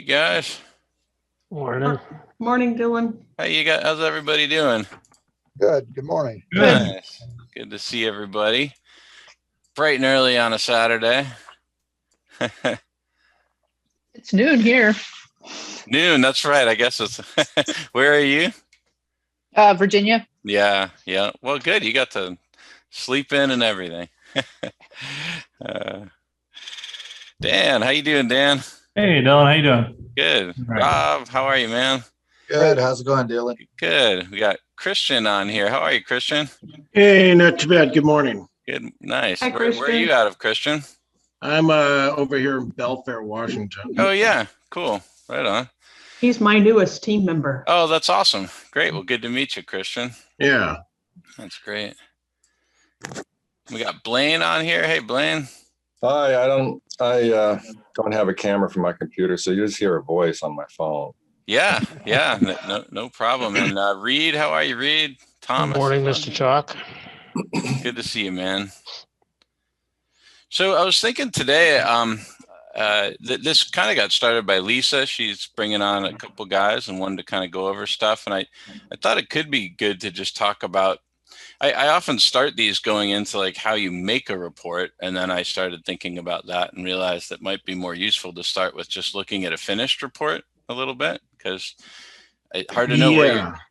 guys. Morning. Morning, Dylan. How's everybody doing? Good. Good morning. Good. Nice. Good to see everybody. Bright and early on a Saturday. It's noon here. Noon, that's right. I guess it's where are you? Virginia. Yeah. Well, good. You got to sleep in and everything. Dan, how you doing, Dan? Hey, Dylan, how you doing? Good. Right. Rob, how are you, man? Good. How's it going, Dylan? Good. We got Christian on here. How are you, Christian? Hey, not too bad. Good morning. Good. Nice. Hi, Where are Christian. you out of, Christian? I'm over here in Belfair, Washington. Oh, yeah. Cool. Right on. He's my newest team member. Oh, that's awesome. Great. Well, good to meet you, Christian. Yeah. That's great. We got Blaine on here. Hey, Blaine. Hi, I don't have a camera for my computer, so you just hear a voice on my phone. Yeah. No problem. And Reed, how are you, Reed? Thomas. Good morning, Mr. Chalk. Good to see you, man. So I was thinking today, this kind of got started by Lisa. She's bringing on a couple guys and wanted to kind of go over stuff. And I thought it could be good to just talk about, I often start these going into like how you make a report. And then I started thinking about that and realized that might be more useful to start with just looking at a finished report a little bit, because it's hard to know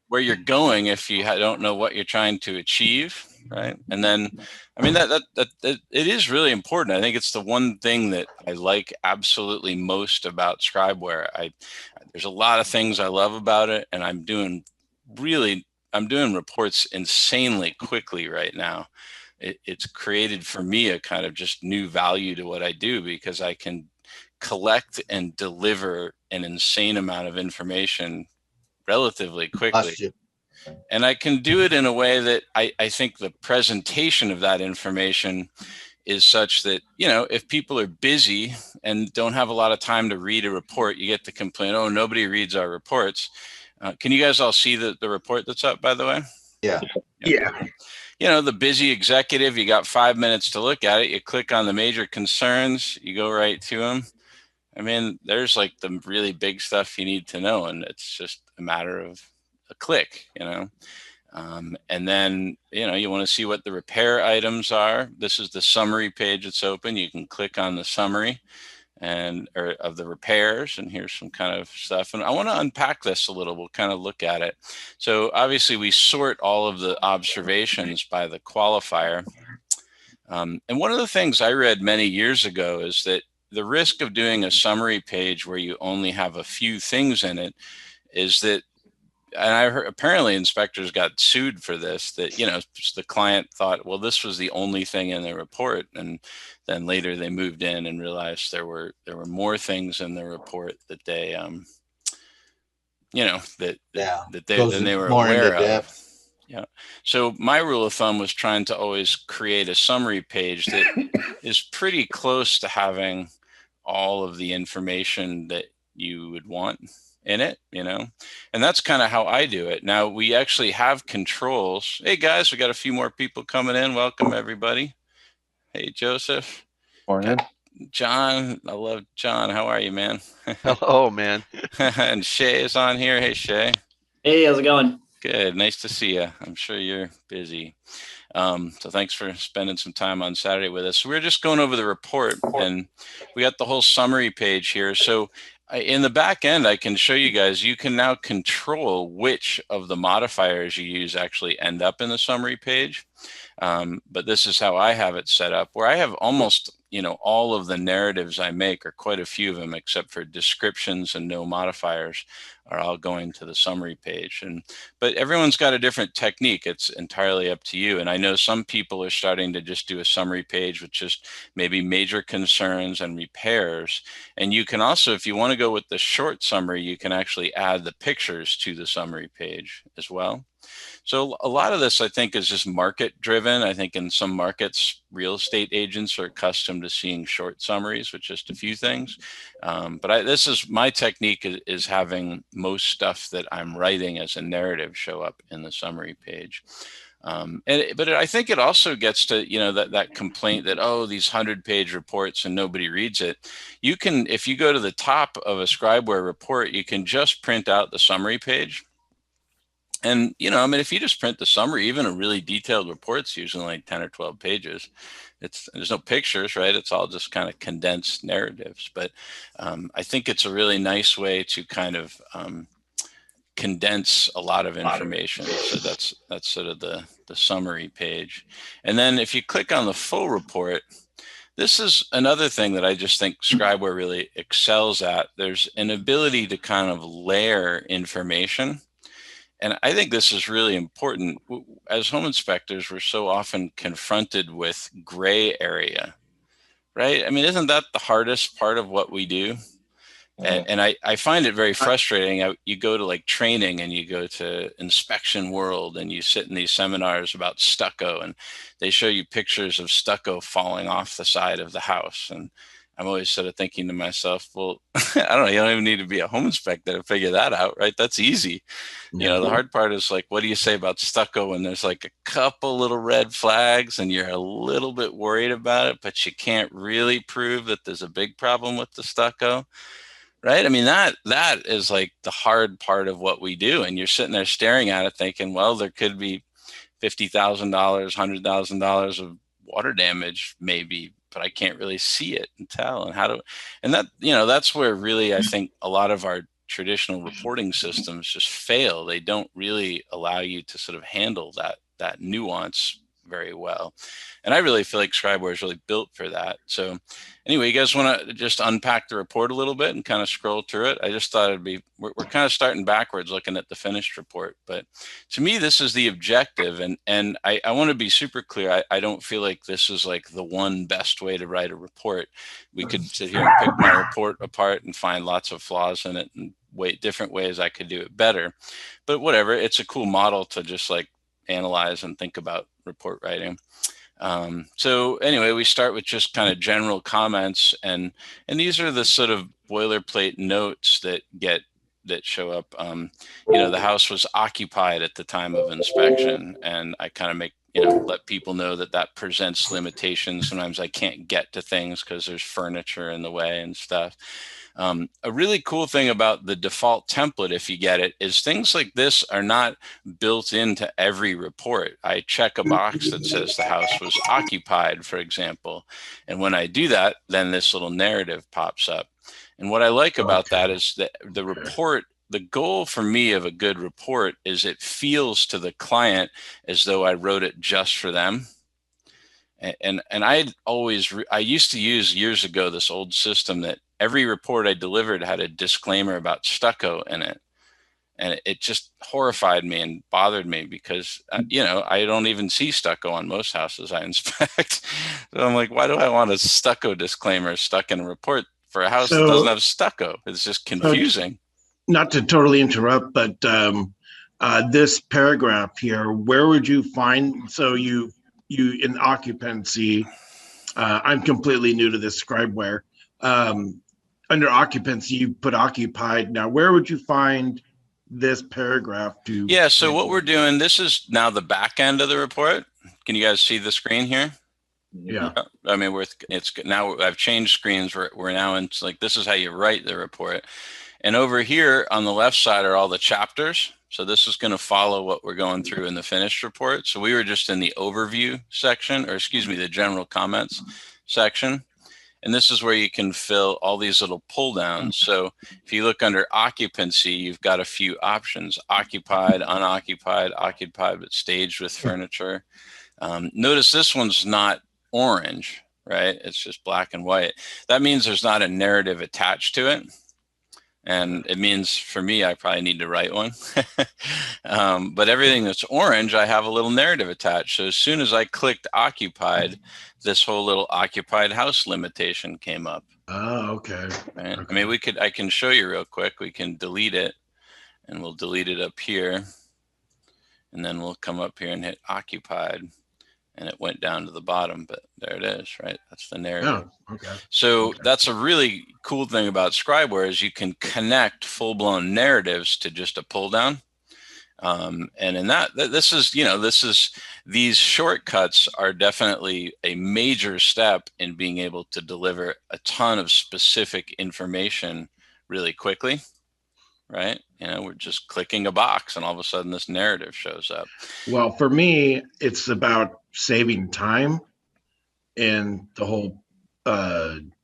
where you're going if you don't know what you're trying to achieve. Right. And then, I mean, that it is really important. I think it's the one thing that I like absolutely most about Scribeware. There's a lot of things I love about it, and I'm doing reports insanely quickly right now. It's created for me a kind of just new value to what I do, because I can collect and deliver an insane amount of information relatively quickly. And I can do it in a way that I think the presentation of that information is such that, if people are busy and don't have a lot of time to read a report, you get the complaint, oh, nobody reads our reports. Can you guys all see the report that's up, by the way? Yeah. The busy executive, you got 5 minutes to look at it. You click on the major concerns, you go right to them. I mean, there's like the really big stuff you need to know, and it's just a matter of a click, and then, you want to see what the repair items are. This is the summary page that's open. You can click on the summary or of the repairs, and here's some kind of stuff. And I want to unpack this a little. We'll kind of look at it. So obviously we sort all of the observations by the qualifier. And one of the things I read many years ago is that the risk of doing a summary page where you only have a few things in it is that, and I heard apparently inspectors got sued for this, that, the client thought, well, this was the only thing in the report. And then later they moved in and realized there were more things in the report that they, than they were aware of. Yeah. So my rule of thumb was trying to always create a summary page that is pretty close to having all of the information that you would want in it, and that's kind of how I do it. Now we actually have controls. Hey guys, we got a few more people coming in. Welcome everybody. Hey Joseph. Morning. John, I love John. How are you, man? Hello, man. And Shay is on here. Hey Shay. Hey, how's it going? Good. Nice to see you. I'm sure you're busy. So thanks for spending some time on Saturday with us. We're just going over the report, and we got the whole summary page here. So in the back end, I can show you guys, you can now control which of the modifiers you use actually end up in the summary page. But this is how I have it set up, where I have almost, all of the narratives I make, or quite a few of them, except for descriptions and no modifiers, are all going to the summary page. But everyone's got a different technique. It's entirely up to you. And I know some people are starting to just do a summary page with just maybe major concerns and repairs. And you can also, if you want to go with the short summary, you can actually add the pictures to the summary page as well. So a lot of this, I think, is just market driven. I think in some markets, real estate agents are accustomed to seeing short summaries with just a few things. But this is my technique, is having most stuff that I'm writing as a narrative show up in the summary page. I think it also gets to, that complaint that, oh, these 100-page reports and nobody reads it. You can, if you go to the top of a Scribeware report, you can just print out the summary page. And, if you just print the summary, even a really detailed report's usually like 10 or 12 pages. There's no pictures, right? It's all just kind of condensed narratives. But I think it's a really nice way to kind of condense a lot of information. So that's sort of the summary page. And then if you click on the full report, this is another thing that I just think Scribeware really excels at. There's an ability to kind of layer information. And I think this is really important. As home inspectors, we're so often confronted with gray area, right? I mean, isn't that the hardest part of what we do? And I find it very frustrating. You go to like training and you go to Inspection World and you sit in these seminars about stucco and they show you pictures of stucco falling off the side of the house. And I'm always sort of thinking to myself, well, I don't know, you don't even need to be a home inspector to figure that out, right? That's easy. The hard part is like, what do you say about stucco when there's like a couple little red flags and you're a little bit worried about it, but you can't really prove that there's a big problem with the stucco, right? I mean, that is like the hard part of what we do. And you're sitting there staring at it thinking, well, there could be $50,000, $100,000 of water damage maybe, but I can't really see it and tell. That's where really I think a lot of our traditional reporting systems just fail. They don't really allow you to sort of handle that nuance very well. And I really feel like Scribeware is really built for that. So anyway, you guys want to just unpack the report a little bit and kind of scroll through it? I just thought we're kind of starting backwards looking at the finished report. But to me, this is the objective. And I want to be super clear. I don't feel like this is like the one best way to write a report. We could sit here and pick my report apart and find lots of flaws in it and different ways I could do it better. But whatever, it's a cool model to just like analyze and think about report writing. So anyway, we start with just kind of general comments, and these are the sort of boilerplate notes that show up. The house was occupied at the time of inspection, and I kind of make let people know that presents limitations. Sometimes I can't get to things because there's furniture in the way and stuff. A really cool thing about the default template, if you get it, is things like this are not built into every report. I check a box that says the house was occupied, for example. And when I do that, then this little narrative pops up. And what I like about that is that the report, the goal for me of a good report is it feels to the client as though I wrote it just for them. And I used to use years ago this old system that every report I delivered had a disclaimer about stucco in it. And it just horrified me and bothered me because, I don't even see stucco on most houses I inspect. So I'm like, why do I want a stucco disclaimer stuck in a report for a house that doesn't have stucco? It's just confusing. Not to totally interrupt, but this paragraph here, where would you find, so you in occupancy, I'm completely new to this Scribeware. Under occupancy, you put occupied. Now, where would you find this paragraph to? Yeah, so what we're doing, this is now the back end of the report. Can you guys see the screen here? Yeah. I mean, it's now I've changed screens. We're now in, like, this is how you write the report. And over here on the left side are all the chapters. So this is going to follow what we're going through in the finished report. So we were just in the overview section, or excuse me, the general comments section. And this is where you can fill all these little pull downs. So if you look under occupancy, you've got a few options: occupied, unoccupied, occupied but staged with furniture. Notice this one's not orange, right? It's just black and white. That means there's not a narrative attached to it. And it means for me, I probably need to write one. But everything that's orange, I have a little narrative attached. So as soon as I clicked occupied, this whole little occupied house limitation came up. Oh, okay. Right? Okay. I mean, I can show you real quick. We can delete it, and we'll delete it up here. And then we'll come up here and hit occupied. And it went down to the bottom, but there it is, right? That's the narrative. Oh, okay. So Okay. that's a really cool thing about Scribeware is you can connect full-blown narratives to just a pull down. And in that, this is these shortcuts are definitely a major step in being able to deliver a ton of specific information really quickly, right? We're just clicking a box and all of a sudden this narrative shows up. Well, for me, it's about saving time and the whole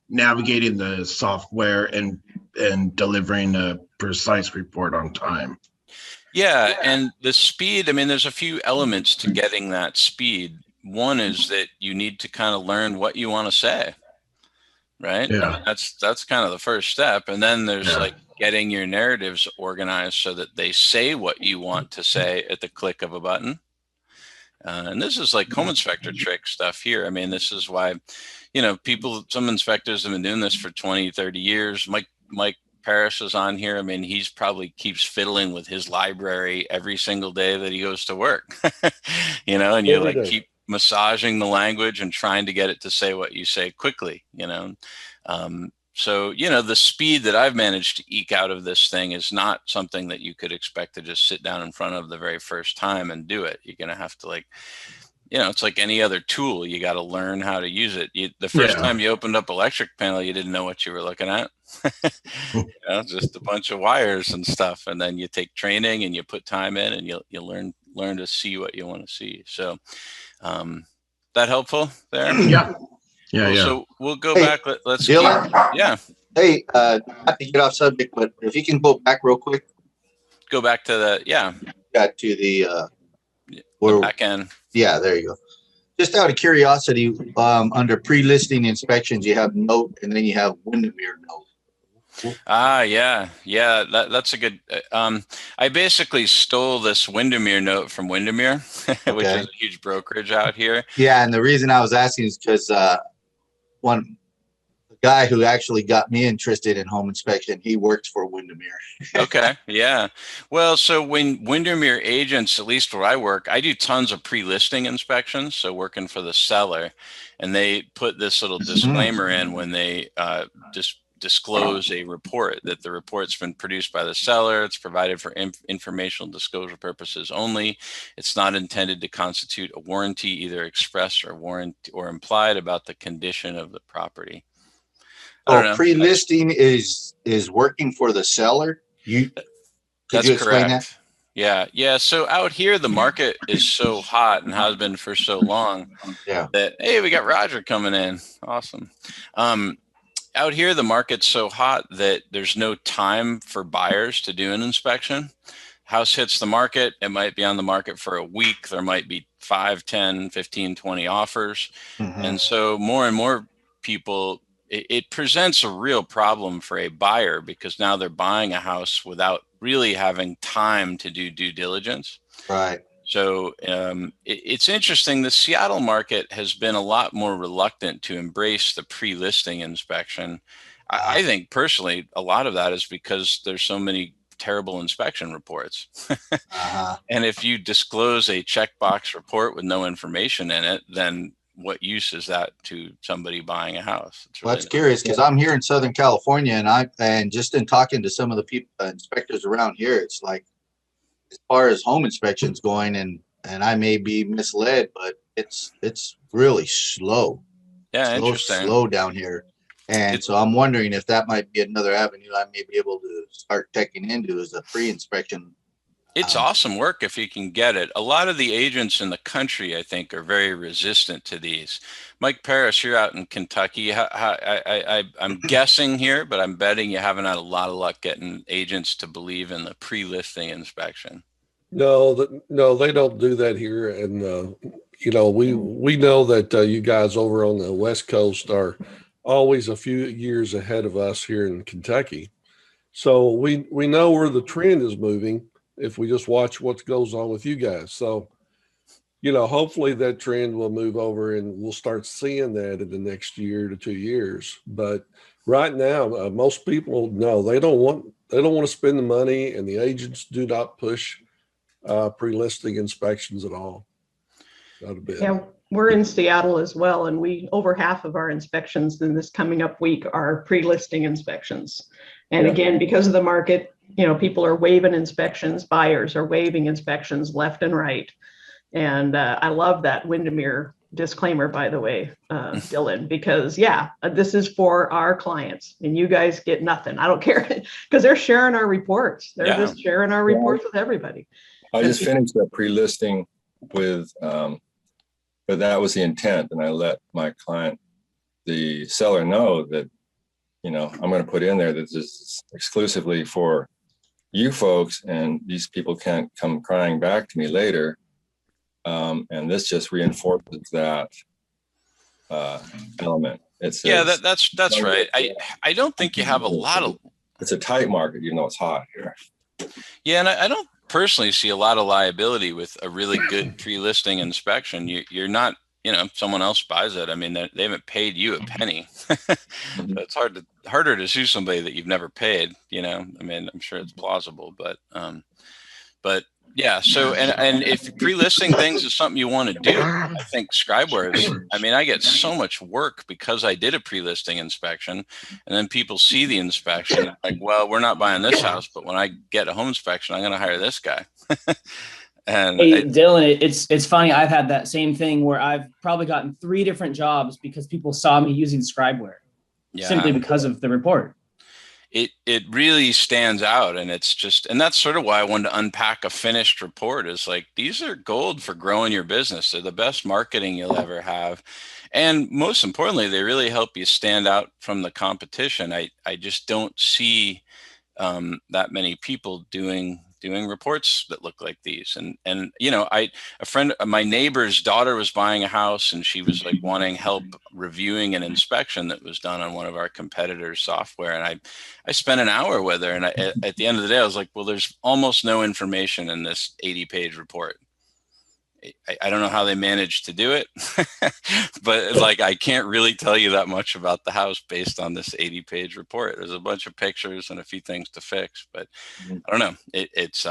navigating the software and delivering a precise report on time. Yeah, and the speed, I mean, there's a few elements to getting that speed. One is that you need to kind of learn what you want to say, right? Yeah. I mean, that's kind of the first step. And then there's Yeah. like getting your narratives organized so that they say what you want to say at the click of a button. And this is like home inspector trick stuff here. I mean, this is why, some inspectors have been doing this for 20, 30 years. Mike Parrish is on here. I mean, he's probably keeps fiddling with his library every single day that he goes to work, and you Every day. keep massaging the language and trying to get it to say what you say quickly, So, the speed that I've managed to eke out of this thing is not something that you could expect to just sit down in front of the very first time and do it. You're going to have to it's like any other tool. You got to learn how to use it. The first Yeah. time you opened up electric panel, you didn't know what you were looking at. Just a bunch of wires and stuff. And then you take training and you put time in and you learn to see what you want to see. So, that helpful there? Yeah. Yeah. Cool. Yeah. So we'll go Hey, back. Let's Dylan? yeah, Hey, not to get off subject, but if you can go back real quick, go back to the got to the back end. yeah, there you go. Just out of curiosity, under pre-listing inspections, you have note and then you have Windermere note. Yeah. That's a good. I basically stole this Windermere note from Windermere, which Okay. is a huge brokerage out here. Yeah, and the reason I was asking is because the guy who actually got me interested in home inspection, he works for Windermere. Okay. Yeah. Well, so when Windermere agents, at least where I work, I do tons of pre-listing inspections. So working for the seller, and they put this little disclaimer in when they disclose a report that the report's been produced by the seller. It's provided for informational disclosure purposes only. It's not intended to constitute a warranty, either express or warranty or implied about the condition of the property. I don't So know. pre-listing is working for the seller. Could That's you explain correct. Yeah. So out here, the market is so hot and has been for so long Yeah. that, hey, we got Roger coming in. Awesome. Out here, the market's so hot that there's no time for buyers to do an inspection. House hits the market. It might be on the market for a week. There might be 5, 10, 15, 20 offers. Mhm. And so more and more people, it presents a real problem for a buyer because now they're buying a house without really having time to do due diligence. Right. So it's interesting. The Seattle market has been a lot more reluctant to embrace the pre-listing inspection. I think personally, a lot of that is because there's so many terrible inspection reports. Uh-huh. And if you disclose a checkbox report with no information in it, then what use is that to somebody buying a house? It's Well, that's really- curious because I'm here in Southern California and just in talking to some of the people, inspectors around here, it's like, as far as home inspections going, and I may be misled, but it's really slow. Yeah, interesting. Slow down here. And so I'm wondering if that might be another avenue I may be able to start checking into as a pre-inspection. It's awesome work if you can get it. A lot of the agents in the country, I think, are very resistant to these. Mike Parrish, you're out in Kentucky. I'm guessing here, but I'm betting you haven't had a lot of luck getting agents to believe in the pre-listing inspection. No, they don't do that here. And, we know that you guys over on the West Coast are always a few years ahead of us here in Kentucky. So we know where the trend is moving if we just watch what goes on with you guys. So, hopefully that trend will move over and we'll start seeing that in the next year to 2 years. But right now, most people, no, they don't want to spend the money, and the agents do not push pre-listing inspections at all. Not a bit. Yeah, we're in Seattle as well, and over half of our inspections in this coming up week are pre-listing inspections. And Yeah. again, because of the market, people are waiving inspections, buyers are waiving inspections left and right. And I love that Windermere disclaimer, by the way, Dylan, because this is for our clients and you guys get nothing. I don't care because they're sharing our reports. They're just sharing our reports with everybody. I just finished a pre-listing with, but that was the intent. And I let my client, the seller, know that, I'm going to put in there that this is exclusively for you folks, and these people can't come crying back to me later. And this just reinforces that element. That's right. I don't think you have a lot of. It's a tight market, even though it's hot here. Yeah, and I don't personally see a lot of liability with a really good pre-listing inspection. You're not, if someone else buys it, I mean, they haven't paid you a penny. It's harder to sue somebody that you've never paid. I mean, I'm sure it's plausible, but yeah. So, and if pre-listing things is something you want to do, I think Scribeware is, I mean, I get so much work because I did a pre-listing inspection, and then people see the inspection like, well, we're not buying this house, but when I get a home inspection, I'm going to hire this guy. And hey, Dylan, it's funny. I've had that same thing where I've probably gotten 3 different jobs because people saw me using Scribeware simply because of the report. It really stands out, and that's sort of why I wanted to unpack a finished report. Is like, these are gold for growing your business. They're the best marketing you'll ever have, and most importantly, they really help you stand out from the competition. I just don't see that many people doing reports that look like these. And my neighbor's daughter was buying a house, and she was like wanting help reviewing an inspection that was done on one of our competitors' software. And I spent an hour with her, and at the end of the day, I was like, well, there's almost no information in this 80-page report. I don't know how they managed to do it, but like, I can't really tell you that much about the house based on this 80-page report. There's a bunch of pictures and a few things to fix, but I don't know. It's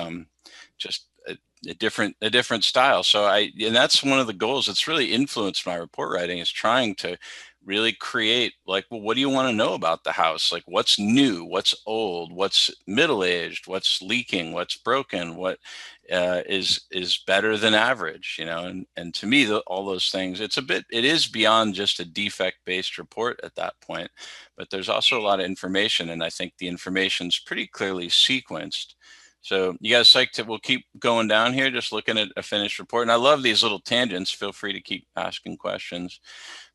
just a different style. So and that's one of the goals that's really influenced my report writing, is trying to really create, like, well, what do you want to know about the house? Like, what's new, what's old, what's middle-aged, what's leaking, what's broken, what is better than average, and to me, all those things, it is beyond just a defect-based report at that point, but there's also a lot of information, and I think the information's pretty clearly sequenced. So you guys we'll keep going down here, just looking at a finished report. And I love these little tangents. Feel free to keep asking questions.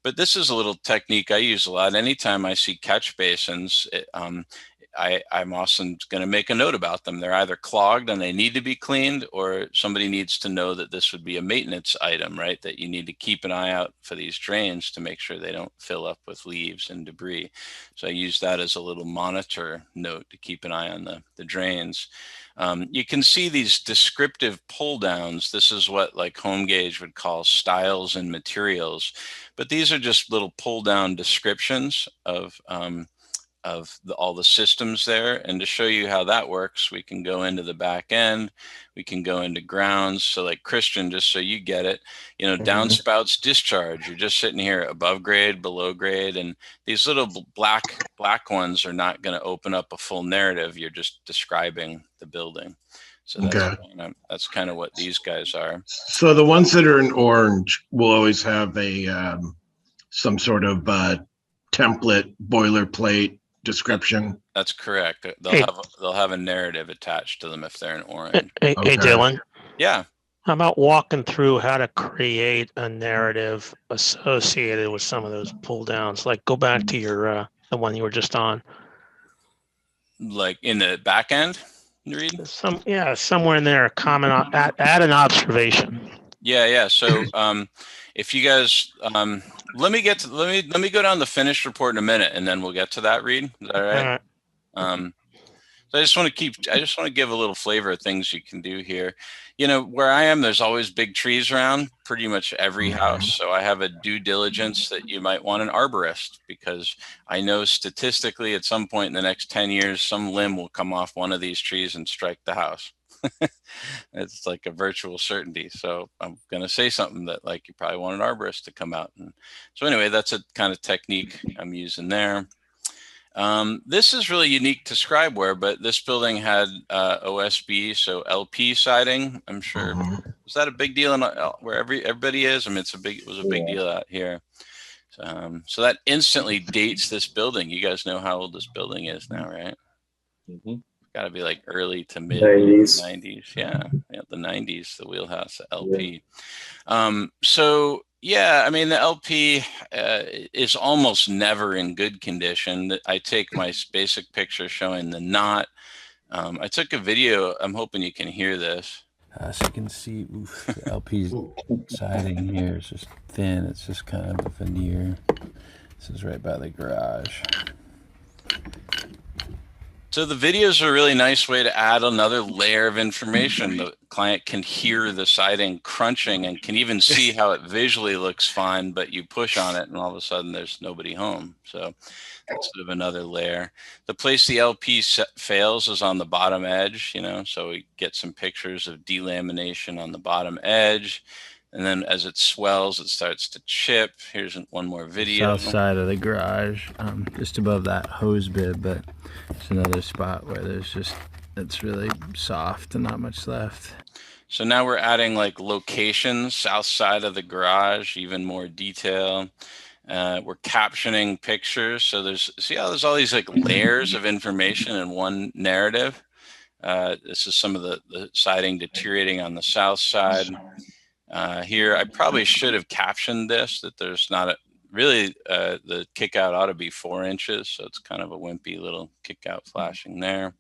But this is a little technique I use a lot. Anytime I see catch basins, I'm often going to make a note about them. They're either clogged and they need to be cleaned, or somebody needs to know that this would be a maintenance item, right? That you need to keep an eye out for these drains to make sure they don't fill up with leaves and debris. So I use that as a little monitor note to keep an eye on the drains. You can see these descriptive pull downs. This is what like HomeGauge would call styles and materials, but these are just little pull down descriptions of all the systems there. And to show you how that works, we can go into the back end, we can go into grounds. So like Christian, just so you get it, downspouts discharge, you're just sitting here above grade, below grade. And these little black ones are not going to open up a full narrative. You're just describing the building. So that's kind of what these guys are. So the ones that are in orange will always have a some sort of template boilerplate description. That's correct. They'll have a narrative attached to them if they're in orange. Hey, Dylan. Yeah. How about walking through how to create a narrative associated with some of those pull downs? Like, go back to your the one you were just on. Like in the back end, you read? Somewhere in there, comment add an observation. Yeah. So if you guys let me go down the finished report in a minute, and then we'll get to that, Reed. Is that all right? So I just want to give a little flavor of things you can do here. Where I am, there's always big trees around pretty much every house. So I have a due diligence that you might want an arborist, because I know statistically at some point in the next 10 years, some limb will come off one of these trees and strike the house. It's like a virtual certainty. So I'm going to say something that, like, you probably want an arborist to come out. And so anyway, that's a kind of technique I'm using there. This is really unique to Scribeware, but this building had OSB, so LP siding. I'm sure. Was that a big deal in where everybody is? I mean, it was a big deal out here. So that instantly dates this building. You guys know how old this building is now, right? Got to be like early to mid 90s. Yeah, the 90s, the wheelhouse, the LP. So yeah, I mean, the LP is almost never in good condition. I take my basic picture showing the knot. I took a video. I'm hoping you can hear this. So you can see the LP's siding here is just thin. It's just kind of a veneer. This is right by the garage. So the videos are a really nice way to add another layer of information. The client can hear the siding crunching and can even see how it visually looks fine, but you push on it and all of a sudden there's nobody home. So that's sort of another layer. The place the LP fails is on the bottom edge, so we get some pictures of delamination on the bottom edge. And then as it swells, it starts to chip. Here's one more video. South side of the garage, just above that hose bib, but it's another spot where it's really soft and not much left. So now we're adding like locations, south side of the garage, even more detail. We're captioning pictures. So there's all these like layers of information in one narrative. This is some of the siding deteriorating on the south side. Here, I probably should have captioned this, that there's not the kick out ought to be 4 inches. So it's kind of a wimpy little kick out flashing there.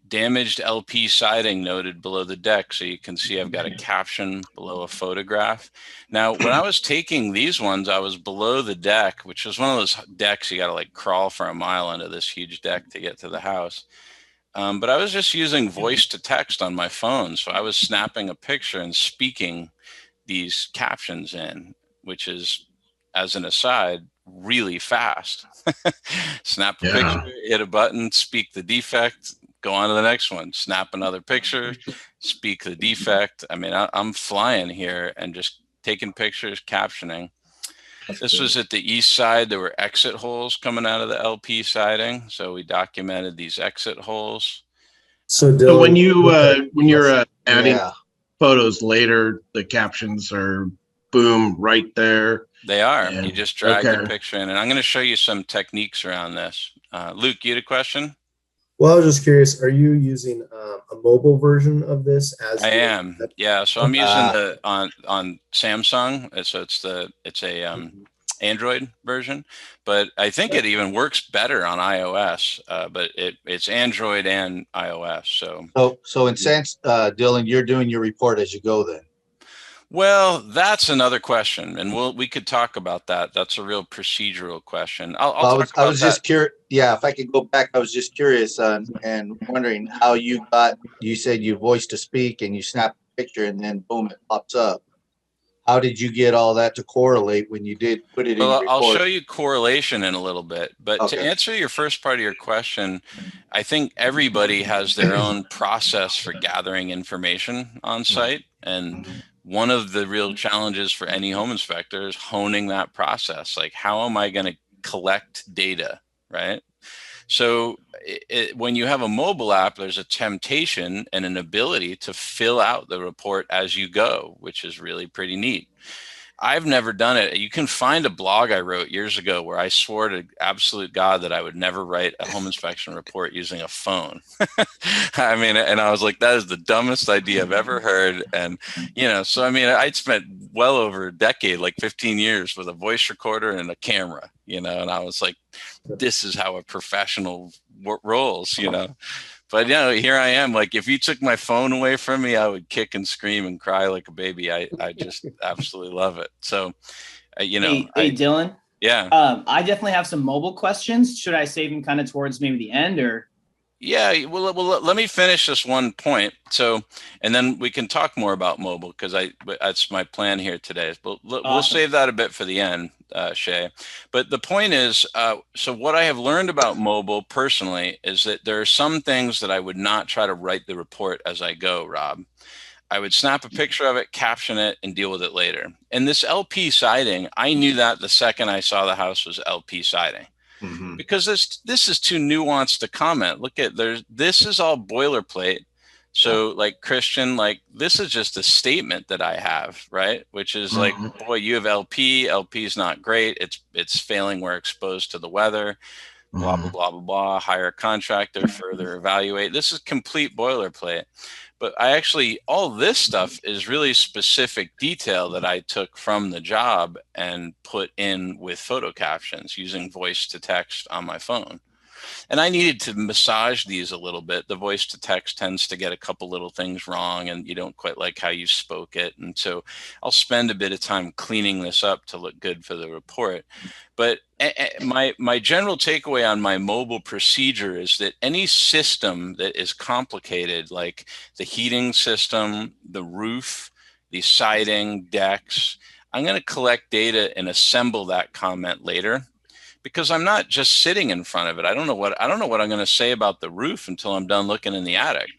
Damaged LP siding noted below the deck. So you can see I've got a caption below a photograph. Now, when I was taking these ones, I was below the deck, which was one of those decks you got to like crawl for a mile into this huge deck to get to the house. But I was just using voice to text on my phone. So I was snapping a picture and speaking these captions in, which is, as an aside, really fast. Snap a picture, hit a button, speak the defect, go on to the next one, snap another picture, speak the defect. I mean, I'm flying here and just taking pictures, captioning. This was at the east side. There were exit holes coming out of the LP siding. So we documented these exit holes. So when you're adding photos later, the captions are boom right there. They are. You just drag the picture in. And I'm going to show you some techniques around this. Luke, you had a question? Well, I was just curious, are you using a mobile version of this? I am. Yeah. So I'm using the on Samsung. So it's a Android version, but I think it even works better on iOS. But it's Android and iOS. So in sense, Dylan, you're doing your report as you go then. Well, that's another question, and we could talk about that. That's a real procedural question. I was just curious. Yeah, if I could go back, I was just curious and wondering how you said you voice to speak and you snap a picture and then boom, it pops up. How did you get all that to correlate when you did put it in your report? I'll show you correlation in a little bit, but to answer your first part of your question, I think everybody has their own process for gathering information on site, and one of the real challenges for any home inspector is honing that process. Like, how am I going to collect data, right? So when you have a mobile app, there's a temptation and an ability to fill out the report as you go, which is really pretty neat. I've never done it. You can find a blog I wrote years ago where I swore to absolute God that I would never write a home inspection report using a phone. I mean, and I was like, that is the dumbest idea I've ever heard. And, so I mean, I'd spent well over a decade, like 15 years with a voice recorder and a camera, and I was like, this is how a professional rolls, But here I am. Like, if you took my phone away from me, I would kick and scream and cry like a baby. I just absolutely love it. So, Hey, Dylan. Yeah. I definitely have some mobile questions. Should I save them kind of towards maybe the end, or? Yeah. Well, let me finish this one point. So, and then we can talk more about mobile, because that's my plan here today. But we'll save that a bit for the end, Shay. But the point is, so what I have learned about mobile personally is that there are some things that I would not try to write the report as I go, Rob. I would snap a picture of it, caption it, and deal with it later. And this LP siding, I knew that the second I saw the house was LP siding. because this is too nuanced to comment. Look at this is all boilerplate. So like Christian, like this is just a statement that I have, right? Which is like, boy, you have LP is not great. It's failing. We're exposed to the weather, blah, blah, blah, blah, blah, hire a contractor, further evaluate. This is complete boilerplate. But all this stuff is really specific detail that I took from the job and put in with photo captions using voice to text on my phone. And I needed to massage these a little bit. The voice to text tends to get a couple little things wrong and you don't quite like how you spoke it. And so I'll spend a bit of time cleaning this up to look good for the report. But my general takeaway on my mobile procedure is that any system that is complicated, like the heating system, the roof, the siding, decks, I'm going to collect data and assemble that comment later. Because I'm not just sitting in front of it. I don't know what I'm going to say about the roof until I'm done looking in the attic,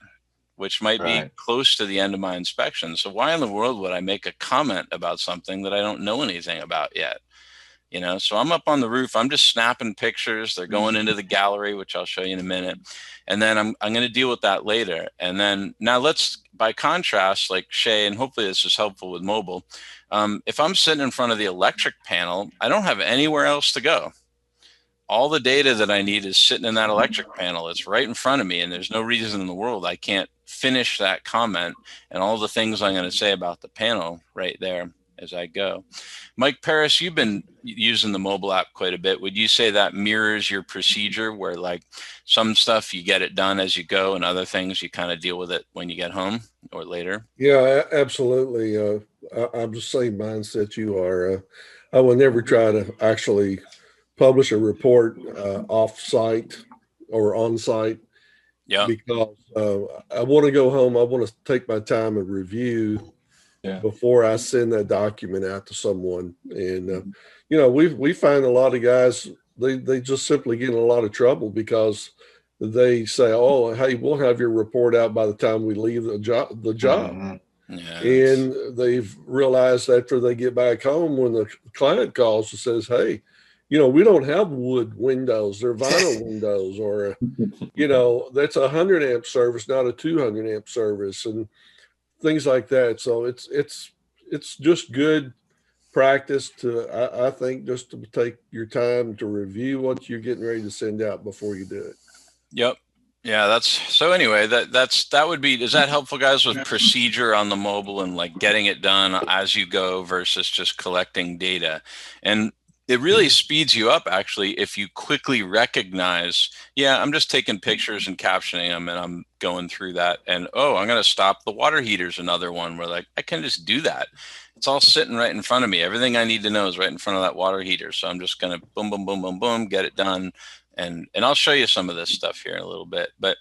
which might be close to the end of my inspection. So why in the world would I make a comment about something that I don't know anything about yet? You know, so I'm up on the roof. I'm just snapping pictures. They're going into the gallery, which I'll show you in a minute. And then I'm going to deal with that later. And then now by contrast, like Shay, and hopefully this is helpful with mobile. If I'm sitting in front of the electric panel, I don't have anywhere else to go. All the data that I need is sitting in that electric panel. It's right in front of me, and there's no reason in the world I can't finish that comment and all the things I'm going to say about the panel right there as I go. Mike Paris, you've been using the mobile app quite a bit. Would you say that mirrors your procedure where like some stuff you get it done as you go and other things you kind of deal with it when you get home or later? Yeah, absolutely. I'm the same mindset you are. I will never try to actually publish a report off-site or on-site. Yeah. Because I want to go home. I want to take my time and review before I send that document out to someone. And you know, we find a lot of guys they just simply get in a lot of trouble because they say, "Oh, hey, we'll have your report out by the time we leave the job." Mm-hmm. Yeah, and they've realized after they get back home when the client calls and says, "Hey, you know, we don't have wood windows, they're vinyl windows," or, you know, that's a 100 amp service, not a 200 amp service, and things like that. So it's just good practice to, I think, just to take your time to review what you're getting ready to send out before you do it. Yep. Yeah, so anyway, that would be, is that helpful, guys, with procedure on the mobile and like getting it done as you go versus just collecting data? And it really speeds you up, actually, if you quickly recognize, yeah, I'm just taking pictures and captioning them and I'm going through that. And, oh, I'm going to stop the water heater's another one where like, I can just do that. It's all sitting right in front of me. Everything I need to know is right in front of that water heater. So I'm just going to boom, boom, boom, boom, boom, get it done. And I'll show you some of this stuff here in a little bit. But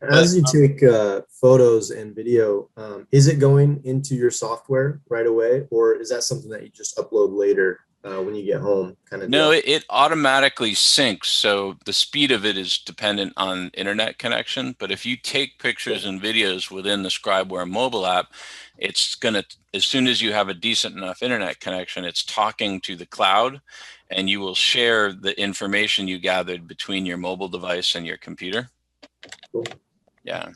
as you take photos and video, is it going into your software right away? Or is that something that you just upload later? When you get home, kind of? No, it automatically syncs. So the speed of it is dependent on internet connection. But if you take pictures and videos within the Scribeware mobile app, it's going to, as soon as you have a decent enough internet connection, it's talking to the cloud and you will share the information you gathered between your mobile device and your computer. Cool. Yeah.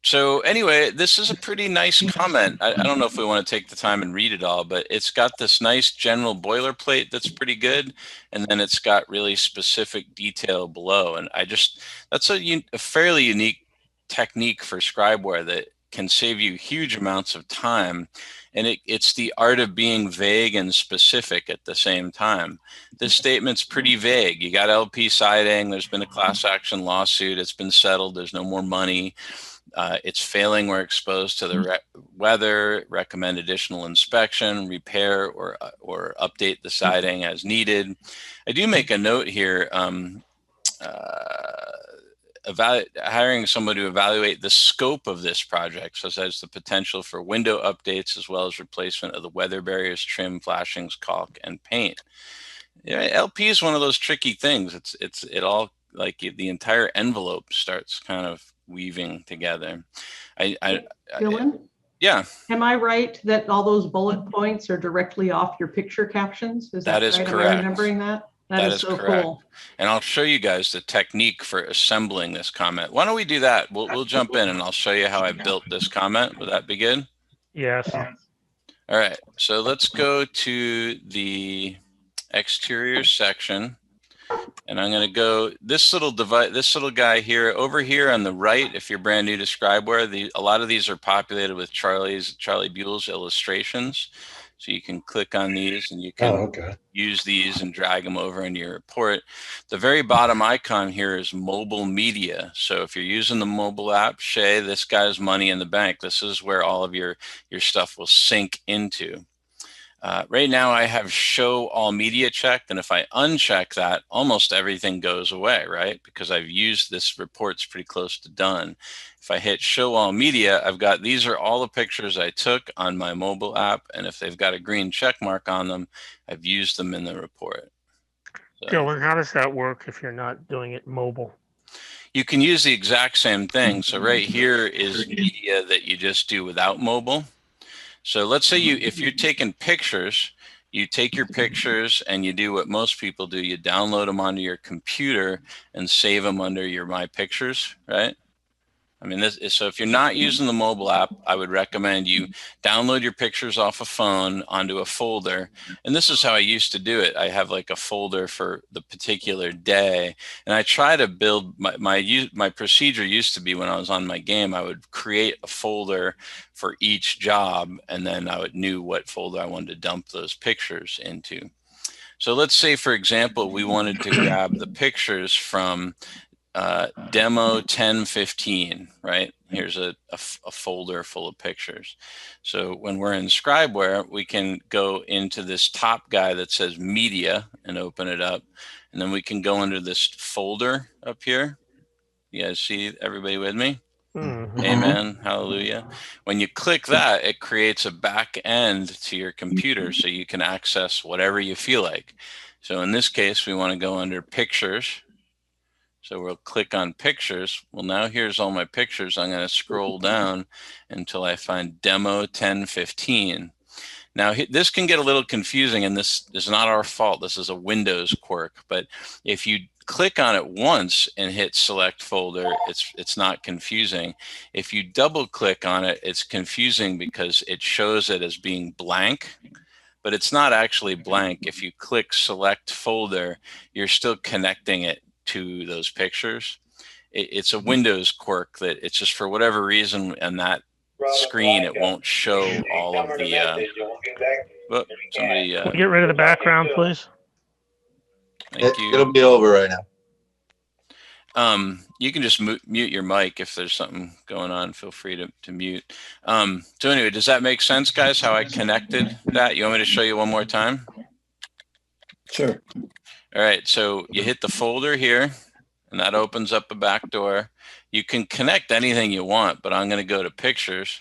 So anyway, this is a pretty nice comment. I don't know if we want to take the time and read it all, but it's got this nice general boilerplate that's pretty good. And then it's got really specific detail below. And that's a fairly unique technique for Scribeware that can save you huge amounts of time. And it's the art of being vague and specific at the same time. This statement's pretty vague. You got LP siding. There's been a class action lawsuit. It's been settled. There's no more money. It's failing. We're exposed to the weather. Recommend additional inspection, repair, or update the siding as needed. I do make a note here. Hiring someone to evaluate the scope of this project, such as the potential for window updates as well as replacement of the weather barriers, trim, flashings, caulk, and paint. Yeah, LP is one of those tricky things. It all, like, the entire envelope starts kind of weaving together. Dylan? Yeah. Am I right that all those bullet points are directly off your picture captions? Is that is right? correct. Am I remembering that? That is so correct. cool. And I'll show you guys the technique for assembling this comment. Why don't we do that? We'll jump in and I'll show you how I built this comment. Would that be good? Yes. All right. So let's go to the exterior section. And I'm going to go this little device, this little guy here over here on the right. If you're brand new to Scribeware, a lot of these are populated with Charlie Buell's illustrations. So you can click on these and you can use these and drag them over into your report. The very bottom icon here is mobile media. So if you're using the mobile app, Shay, this guy's Money in the Bank. This is where all of your stuff will sync into. Right now I have show all media checked, and if I uncheck that, almost everything goes away, right? Because I've used this report's pretty close to done. If I hit show all media, I've got, these are all the pictures I took on my mobile app, and if they've got a green check mark on them, I've used them in the report. So, Dylan, how does that work if you're not doing it mobile? you can use the exact same thing. So right here is media that you just do without mobile. So let's say if you're taking pictures, you take your pictures and you do what most people do. You download them onto your computer and save them under your My Pictures, right? I mean, so if you're not using the mobile app, I would recommend you download your pictures off a phone onto a folder. And this is how I used to do it. I have like a folder for the particular day. And I try to build my procedure used to be when I was on my game, I would create a folder for each job. And then I knew what folder I wanted to dump those pictures into. So let's say, for example, we wanted to grab the pictures from demo 1015, right? Here's a folder full of pictures. So when we're in Scribeware, we can go into this top guy that says media and open it up. And then we can go under this folder up here. You guys see everybody with me? Mm-hmm. Amen. Hallelujah. When you click that, it creates a back end to your computer so you can access whatever you feel like. So in this case, we want to go under pictures. So we'll click on pictures. Well, now here's all my pictures. I'm going to scroll down until I find demo 1015. Now this can get a little confusing, and this is not our fault. This is a Windows quirk. But if you click on it once and hit select folder, it's not confusing. If you double click on it, it's confusing because it shows it as being blank, but it's not actually blank. If you click select folder, you're still connecting it to those pictures. It's a Windows quirk that it's just for whatever reason on that screen it won't show all of the somebody get rid of the background, please. Thank you. It'll be over right now. You can just mute your mic if there's something going on. Feel free to mute. So anyway, does that make sense, guys, how I connected that? You want me to show you one more time? Sure. All right, so you hit the folder here, and that opens up a back door. You can connect anything you want, but I'm going to go to pictures.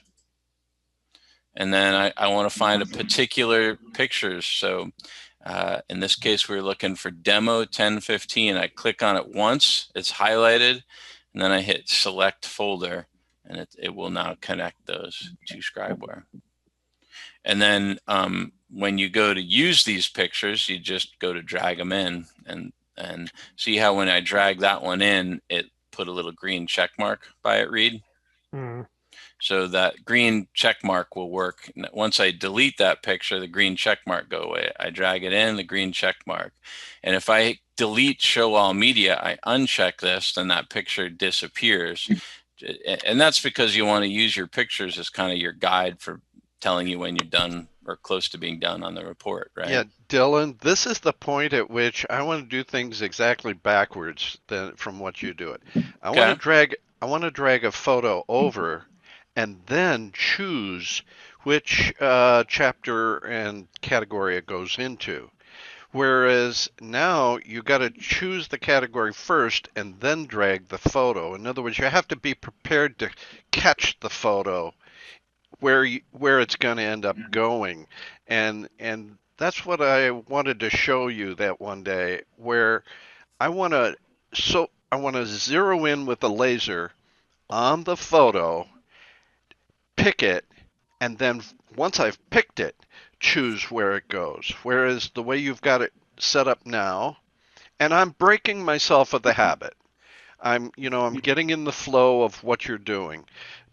And then I want to find a particular pictures. So in this case, we're looking for demo 1015. I click on it once, it's highlighted, and then I hit select folder, and it will now connect those to Scribeware. And then when you go to use these pictures, you just go to drag them in and see how when I drag that one in, it put a little green check mark by it, Reed. Mm. So that green check mark will work. Once I delete that picture, the green check mark go away. I drag it in, the green check mark. And if I delete show all media, I uncheck this, then that picture disappears. And that's because you want to use your pictures as kind of your guide for telling you when you're done or close to being done on the report, right? Yeah, Dylan, this is the point at which I want to do things exactly backwards from what you do it. I want to drag a photo over and then choose which chapter and category it goes into. Whereas now you got to choose the category first and then drag the photo. In other words, you have to be prepared to catch the photo where it's going to end up going, and that's what I wanted to show you that one day, where I want to zero in with the laser on the photo, pick it, and then once I've picked it, choose where it goes. Whereas the way you've got it set up now, and I'm breaking myself of the habit. I'm getting in the flow of what you're doing,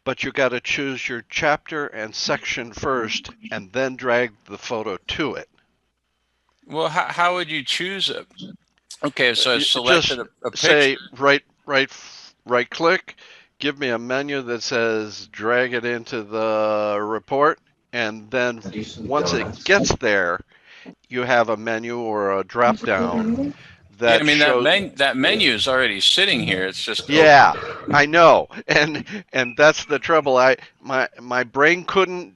but you got to choose your chapter and section first, and then drag the photo to it. Well, how would you choose it? Okay, so I selected a picture. Say right click, give me a menu that says drag it into the report, and then once it gets there, you have a menu or a drop down that shows. that menu is already sitting here. It's just I know, and that's the trouble. My brain couldn't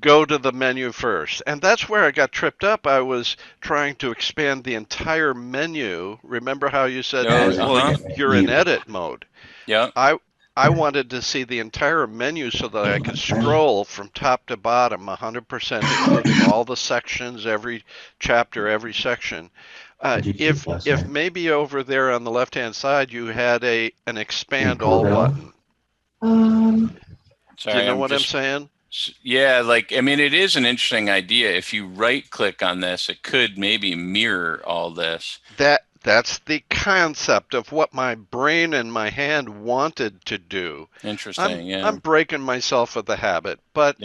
go to the menu first, and that's where I got tripped up. I was trying to expand the entire menu. Remember how you said you're in edit mode? Yeah. I wanted to see the entire menu so that I could scroll from top to bottom 100%, including all the sections, every chapter, every section. If maybe over there on the left-hand side you had an expand all button. Sorry, do you know what I'm saying? Yeah, it is an interesting idea. If you right-click on this, it could maybe mirror all this. That's the concept of what my brain and my hand wanted to do. Interesting, I'm breaking myself of the habit. But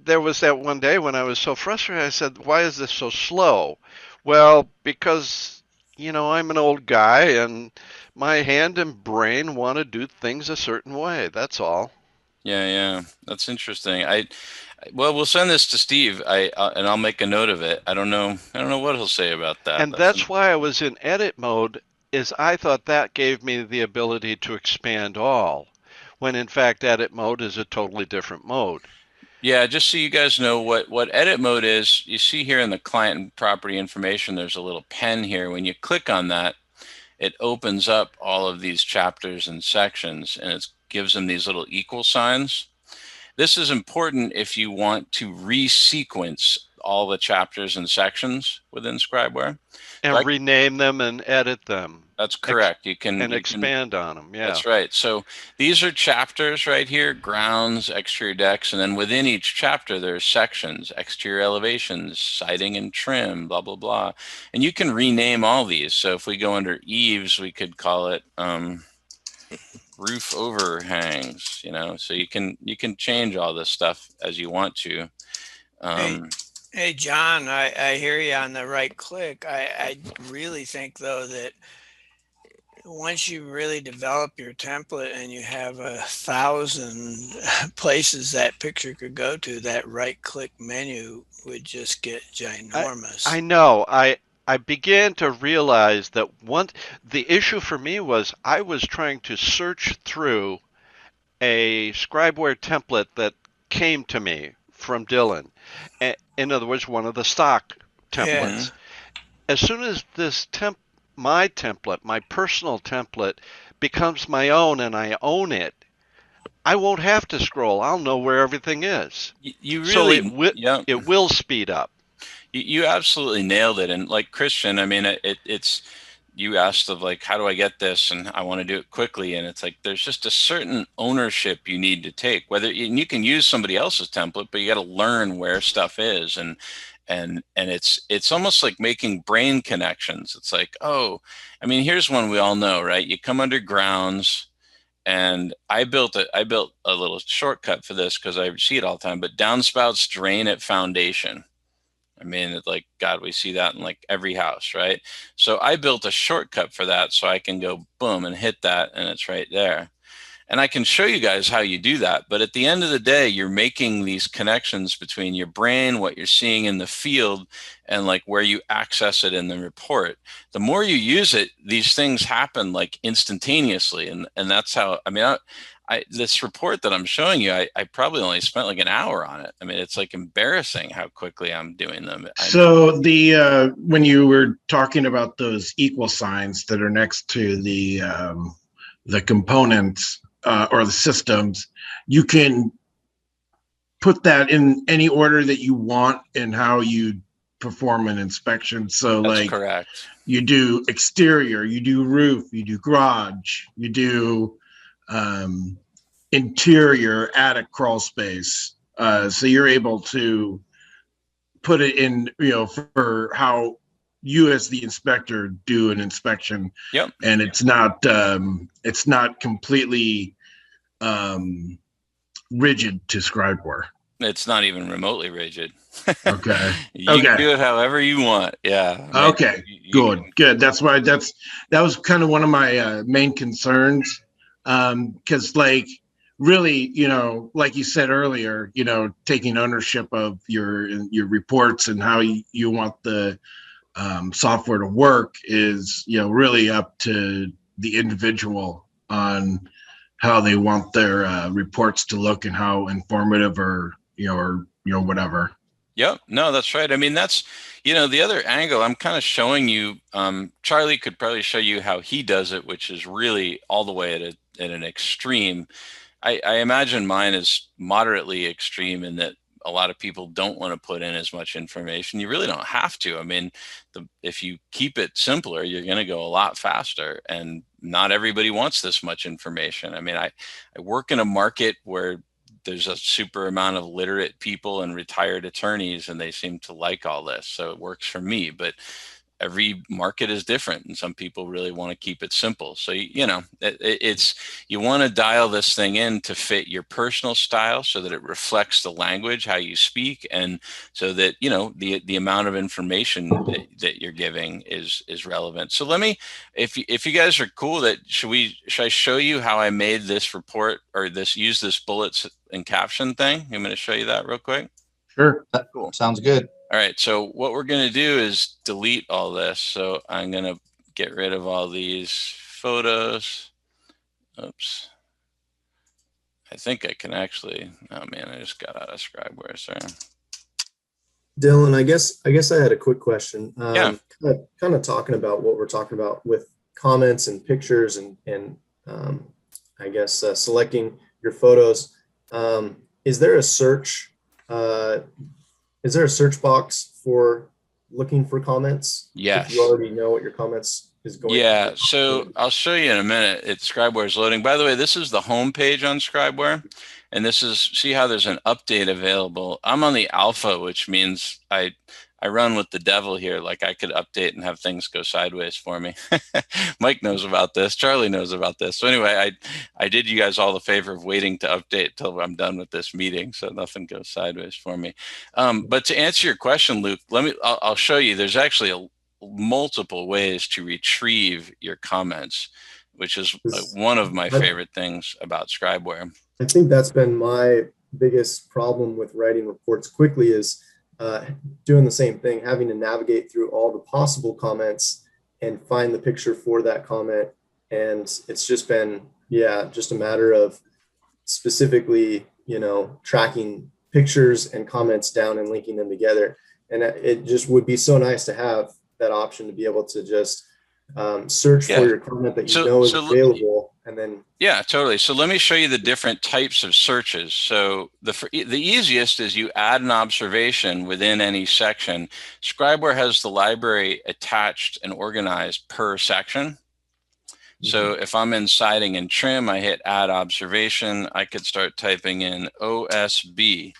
there was that one day when I was so frustrated, I said, why is this so slow? Well, because, I'm an old guy and my hand and brain want to do things a certain way. That's all. Yeah, that's interesting. We'll send this to Steve. And I'll make a note of it. I don't know what he'll say about that. And that's why I was in edit mode. Is I thought that gave me the ability to expand all, when in fact edit mode is a totally different mode. Yeah, just so you guys know what edit mode is. You see here in the client and property information, there's a little pen here. When you click on that, it opens up all of these chapters and sections, and it gives them these little equal signs. This is important if you want to resequence all the chapters and sections within Scribeware. And rename them and edit them. That's correct. You can expand on them. Yeah. That's right. So these are chapters right here: grounds, exterior decks, and then within each chapter there's sections: exterior elevations, siding and trim, blah blah blah. And you can rename all these. So if we go under eaves, we could call it roof overhangs. So you can change all this stuff as you want to. Hey John, I hear you on the right click. I really think though that once you really develop your template and you have 1,000 places that picture could go to, that right click menu would just get ginormous. I know. I began to realize that the issue for me was I was trying to search through a Scribeware template that came to me from Dylan. In other words, one of the stock templates. Yeah. As soon as this my template, my personal template, becomes my own and I own it, I won't have to scroll. I'll know where everything is. You really, so it will speed up. You absolutely nailed it. And like Christian, it's you asked of how do I get this, and I want to do it quickly, and it's there's just a certain ownership you need to take. And you can use somebody else's template, but you got to learn where stuff is, and it's almost like making brain connections. It's here's one we all know, right? You come under grounds, and I built a little shortcut for this because I see it all the time. But downspouts drain at foundation. God, we see that in every house, right? So I built a shortcut for that so I can go boom and hit that, and it's right there. And I can show you guys how you do that. But at the end of the day, you're making these connections between your brain, what you're seeing in the field, and where you access it in the report. The more you use it, these things happen instantaneously. And that's how, this report that I'm showing you, I probably only spent an hour on it. It's embarrassing how quickly I'm doing them. So when you were talking about those equal signs that are next to the components or the systems, you can put that in any order that you want in how you perform an inspection. So that's correct. You do exterior, you do roof, you do garage, you do interior, attic, crawl space. So you're able to put it in, for how you as the inspector do an inspection. Yep. And it's not completely rigid to Scribeware. It's not even remotely rigid. Okay. You can do it however you want. Yeah. I mean, Okay. Good. That's why that was kind of one of my main concerns. Because like really, like you said earlier, taking ownership of your reports and how you want the software to work is, really up to the individual on how they want their reports to look and how informative or whatever. Yep. No, that's right. I mean, that's, the other angle I'm kind of showing you, Charlie could probably show you how he does it, which is really all the way at an extreme. I imagine mine is moderately extreme in that a lot of people don't want to put in as much information. You really don't have to. I mean, if you keep it simpler, you're going to go a lot faster, and not everybody wants this much information. I mean, I work in a market where there's a super amount of literate people and retired attorneys, and they seem to like all this. So it works for me, but every market is different, and some people really want to keep it simple. So, you want to dial this thing in to fit your personal style so that it reflects the language, how you speak, and so that, the amount of information that you're giving is relevant. So let me, if you guys are cool, should I show you how I made this report, or use this bullets and caption thing? I'm going to show you that real quick. Sure. Cool. Sounds good. All right, so what we're going to do is delete all this. So I'm going to get rid of all these photos. Oops. I think I can actually, oh man, I just got out of Scribeware, sorry. Dylan, I guess I had a quick question. Yeah. Kind of talking about what we're talking about with comments and pictures and I guess selecting your photos. Is there a search box for looking for comments? Yes. If you already know what your comments is going Yeah, to be? so I'll show you in a minute. Scribeware is loading. By the way, this is the home page on Scribeware, and see how there's an update available. I'm on the alpha, which means I run with the devil here. Like, I could update and have things go sideways for me. Mike knows about this. Charlie knows about this. So anyway, I did you guys all the favor of waiting to update till I'm done with this meeting, so nothing goes sideways for me. But to answer your question, Luke, I'll show you. There's actually multiple ways to retrieve your comments, which is one of my favorite things about Scribeware. I think that's been my biggest problem with writing reports quickly is doing the same thing, having to navigate through all the possible comments and find the picture for that comment. And it's just been, just a matter of specifically, tracking pictures and comments down and linking them together. And it just would be so nice to have that option to be able to just search for your comment that you know is available, and then totally. So let me show you the different types of searches. So the easiest is you add an observation within any section. Scribeware has the library attached and organized per section. So if I'm in siding and trim, I hit add observation. I could start typing in OSB.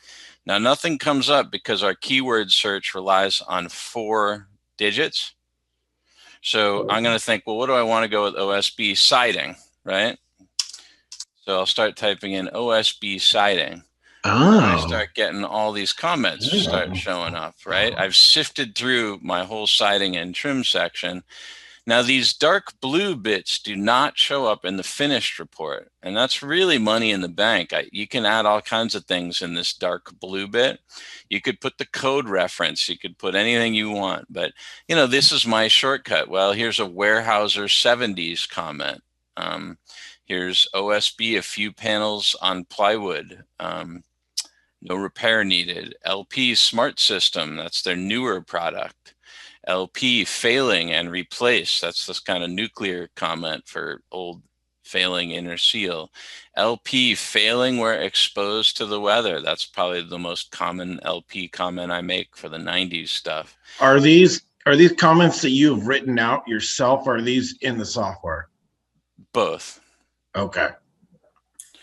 Now nothing comes up because our keyword search relies on 4 digits. So I'm going to think, well, what do I want to go with OSB? Siding, right? So I'll start typing in OSB siding. Oh. And I start getting all these comments start showing up, right? I've sifted through my whole siding and trim section. Now, these dark blue bits do not show up in the finished report, and that's really money in the bank. You can add all kinds of things in this dark blue bit. You could put the code reference. You could put anything you want, but, this is my shortcut. Well, here's a Weyerhaeuser 70s comment. Here's OSB, a few panels on plywood. No repair needed. LP Smart System, that's their newer product. LP failing and replace, that's this kind of nuclear comment for old failing inner seal. LP failing where exposed to the weather, that's probably the most common LP comment I make for the 90s stuff. Are these comments that you've written out yourself, or are these in the software? Both. Okay.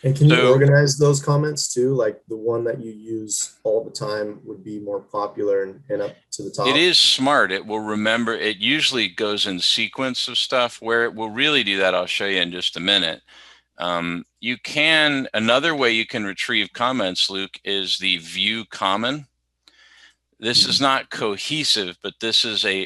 And can you So- organize those comments too? Like the one that you use all the time would be more popular and up to the top? It is smart. It will remember. It usually goes in sequence of stuff. Where it will really do that, I'll show you in just a minute. Another way you can retrieve comments, Luke, is the view common. This is not cohesive, but this is an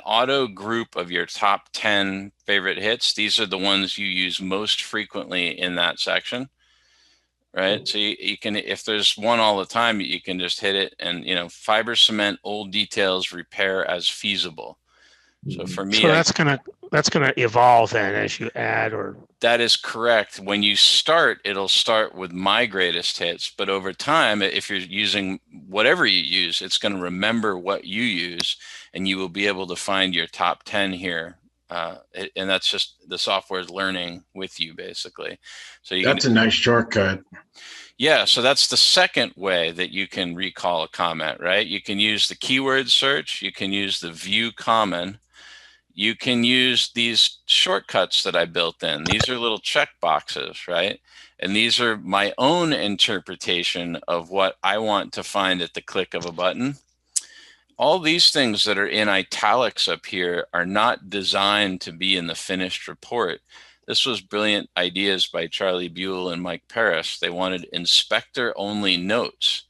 auto group of your top 10 favorite hits. These are the ones you use most frequently in that section, right? So you can, if there's one all the time, you can just hit it and, fiber cement, old details, repair as feasible. So for me, so that's gonna evolve then as you add or. That is correct. When you start, it'll start with my greatest hits, but over time, if you're using whatever you use, it's going to remember what you use, and you will be able to find your top 10 here. And that's just the software is learning with you, basically. So that's a nice shortcut. Yeah, so that's the second way that you can recall a comment, right? You can use the keyword search. You can use the view common. You can use these shortcuts that I built in. These are little check boxes, right? And these are my own interpretation of what I want to find at the click of a button. All these things that are in italics up here are not designed to be in the finished report. This was brilliant ideas by Charlie Buell and Mike Paris. They wanted inspector-only notes.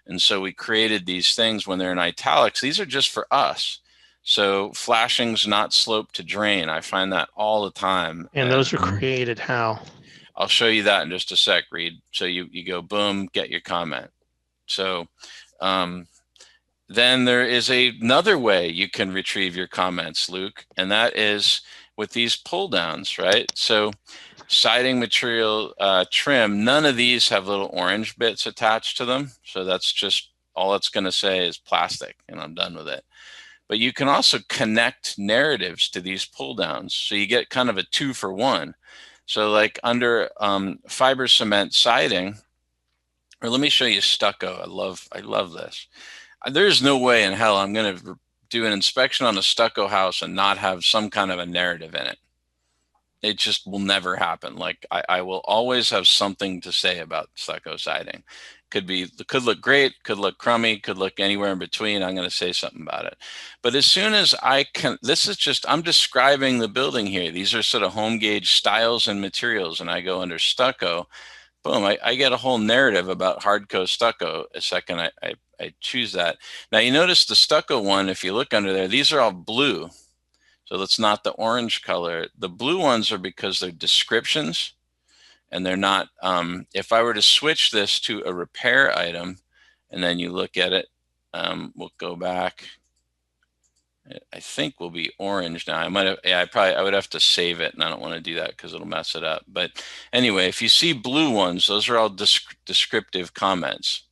And so we created these things when they're in italics. These are just for us. So flashing's not slope to drain. I find that all the time. And those are created how? I'll show you that in just a sec, Reed. So you go, boom, get your comment. So then there is another way you can retrieve your comments, Luke, and that is with these pull downs, right? So siding material trim, none of these have little orange bits attached to them. So that's just all it's going to say is plastic, and I'm done with it. But you can also connect narratives to these pull downs. So you get kind of a 2-for-1. So like under fiber cement siding, or let me show you stucco. I love this. There's no way in hell I'm going to do an inspection on a stucco house and not have some kind of a narrative in it. It just will never happen. Like I will always have something to say about stucco siding. Could look great, could look crummy, could look anywhere in between. I'm going to say something about it. But as soon as I can, I'm describing the building here. These are sort of home gauge styles and materials. And I go under stucco, boom, I get a whole narrative about hardcore stucco a second I choose that. Now you notice the stucco one, if you look under there, these are all blue. So that's not the orange color. The blue ones are because they're descriptions. And they're not, if I were to switch this to a repair item, and then you look at it, we'll go back. I think will be orange now. I would have to save it, and I don't want to do that because it'll mess it up. But anyway, if you see blue ones, those are all descriptive comments.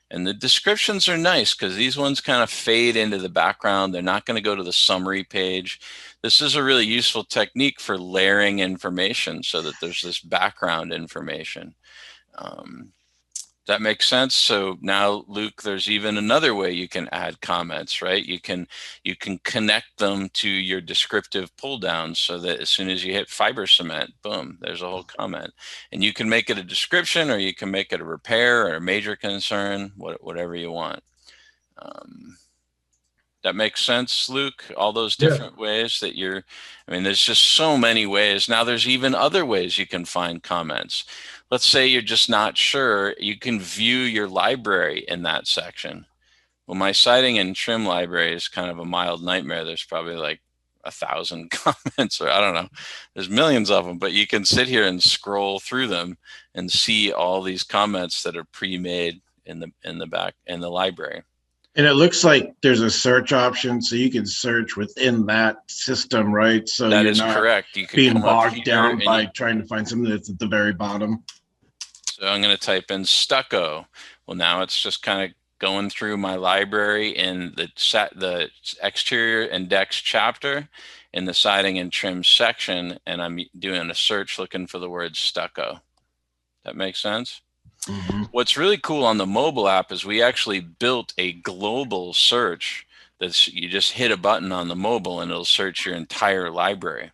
And the descriptions are nice because these ones kind of fade into the background. They're not going to go to the summary page. This is a really useful technique for layering information so that there's this background information. That makes sense. So now, Luke, there's even another way you can add comments, right? You can connect them to your descriptive pull downs so that as soon as you hit fiber cement, boom, there's a whole comment. And you can make it a description, or you can make it a repair or a major concern, whatever you want. That makes sense, Luke? All those different ways that there's just so many ways. Now there's even other ways you can find comments. Let's say you're just not sure. You can view your library in that section. Well, my siding and trim library is kind of a mild nightmare. There's probably like 1,000 comments, or I don't know. There's millions of them, but you can sit here and scroll through them and see all these comments that are pre-made in the library. And it looks like there's a search option, so you can search within that system, right? So that you're is not correct. You can being come up bogged here down and by trying to find something that's at the very bottom. So I'm going to type in stucco. Well, now it's just kind of going through my library in the exterior and decks chapter in the siding and trim section, and I'm doing a search looking for the word stucco. That makes sense? Mm-hmm. What's really cool on the mobile app is we actually built a global search you just hit a button on the mobile and it'll search your entire library.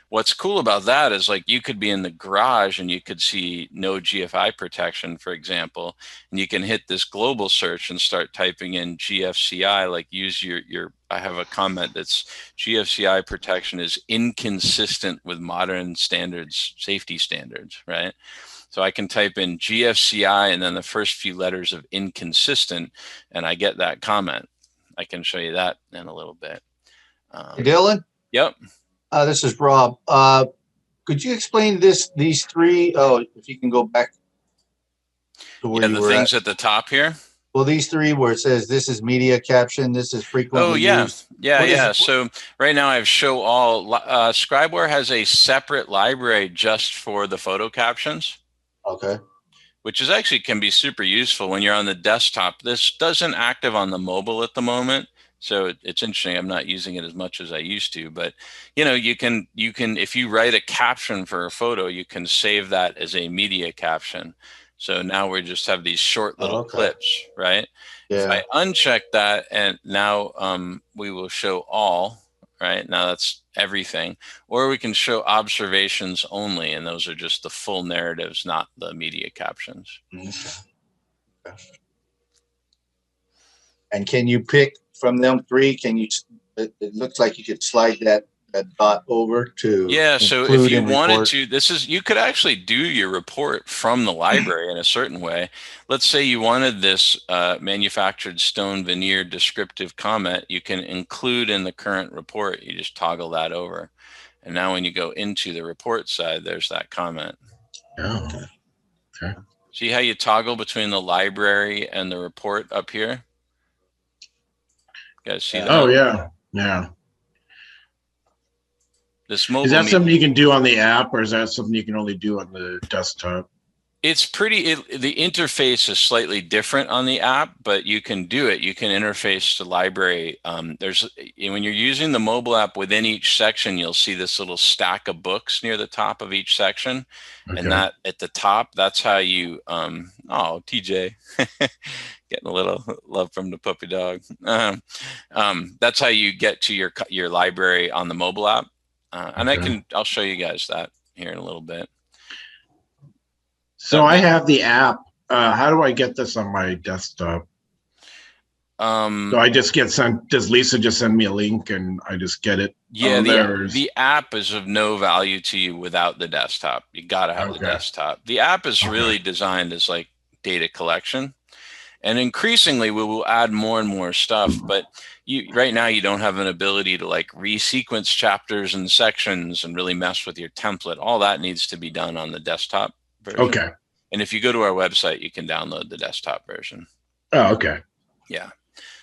what's cool about that is like you could be in the garage and you could see no GFI protection, for example, and you can hit this global search and start typing in GFCI, like use your I have a comment that's GFCI protection is inconsistent with modern standards, safety standards, right? So I can type in GFCI and then the first few letters of inconsistent, and I get that comment. I can show you that in a little bit. Dylan? Yep. This is Rob. Could you explain these three? Oh, if you can go back to where you the were things at the top here. Well, these three where it says this is media caption, this is frequently used. Yeah. So right now I have show all. Scribeware has a separate library just for the photo captions. Okay. Which is actually can be super useful when you're on the desktop. This doesn't active on the mobile at the moment. So it's interesting. I'm not using it as much as I used to, but you can, if you write a caption for a photo, you can save that as a media caption. So now we just have these short little clips, right? Yeah. If I uncheck that and now we will show all, right? Now that's everything, or we can show observations only. And those are just the full narratives, not the media captions. Okay. And can you pick from them three? Can you, it looks like you could slide that dot over to. Yeah. So if you wanted to, you could actually do your report from the library in a certain way. Let's say you wanted this manufactured stone veneer descriptive comment, you can include in the current report. You just toggle that over. And now when you go into the report side, there's that comment. Oh, okay. See how you toggle between the library and the report up here? You guys see that? Oh, yeah. Yeah. This mobile is that something you can do on the app, or is that something you can only do on the desktop? It's pretty, the interface is slightly different on the app, but you can do it. You can interface to library. When you're using the mobile app within each section, you'll see this little stack of books near the top of each section. Okay. And that at the top, that's how you, oh, TJ, getting a little love from the puppy dog. That's how you get to your library on the mobile app. And okay. I'll show you guys that here in a little bit. So I have the app. How do I get this on my desktop? Do I just get sent? Does Lisa just send me a link and I just get it? Yeah, the app is of no value to you without the desktop. You got to have the desktop. The app is really designed as like data collection, and increasingly we will add more and more stuff. But right now you don't have an ability to like resequence chapters and sections and really mess with your template. All that needs to be done on the desktop version. Okay. And if you go to our website, you can download the desktop version. Oh, okay. Yeah.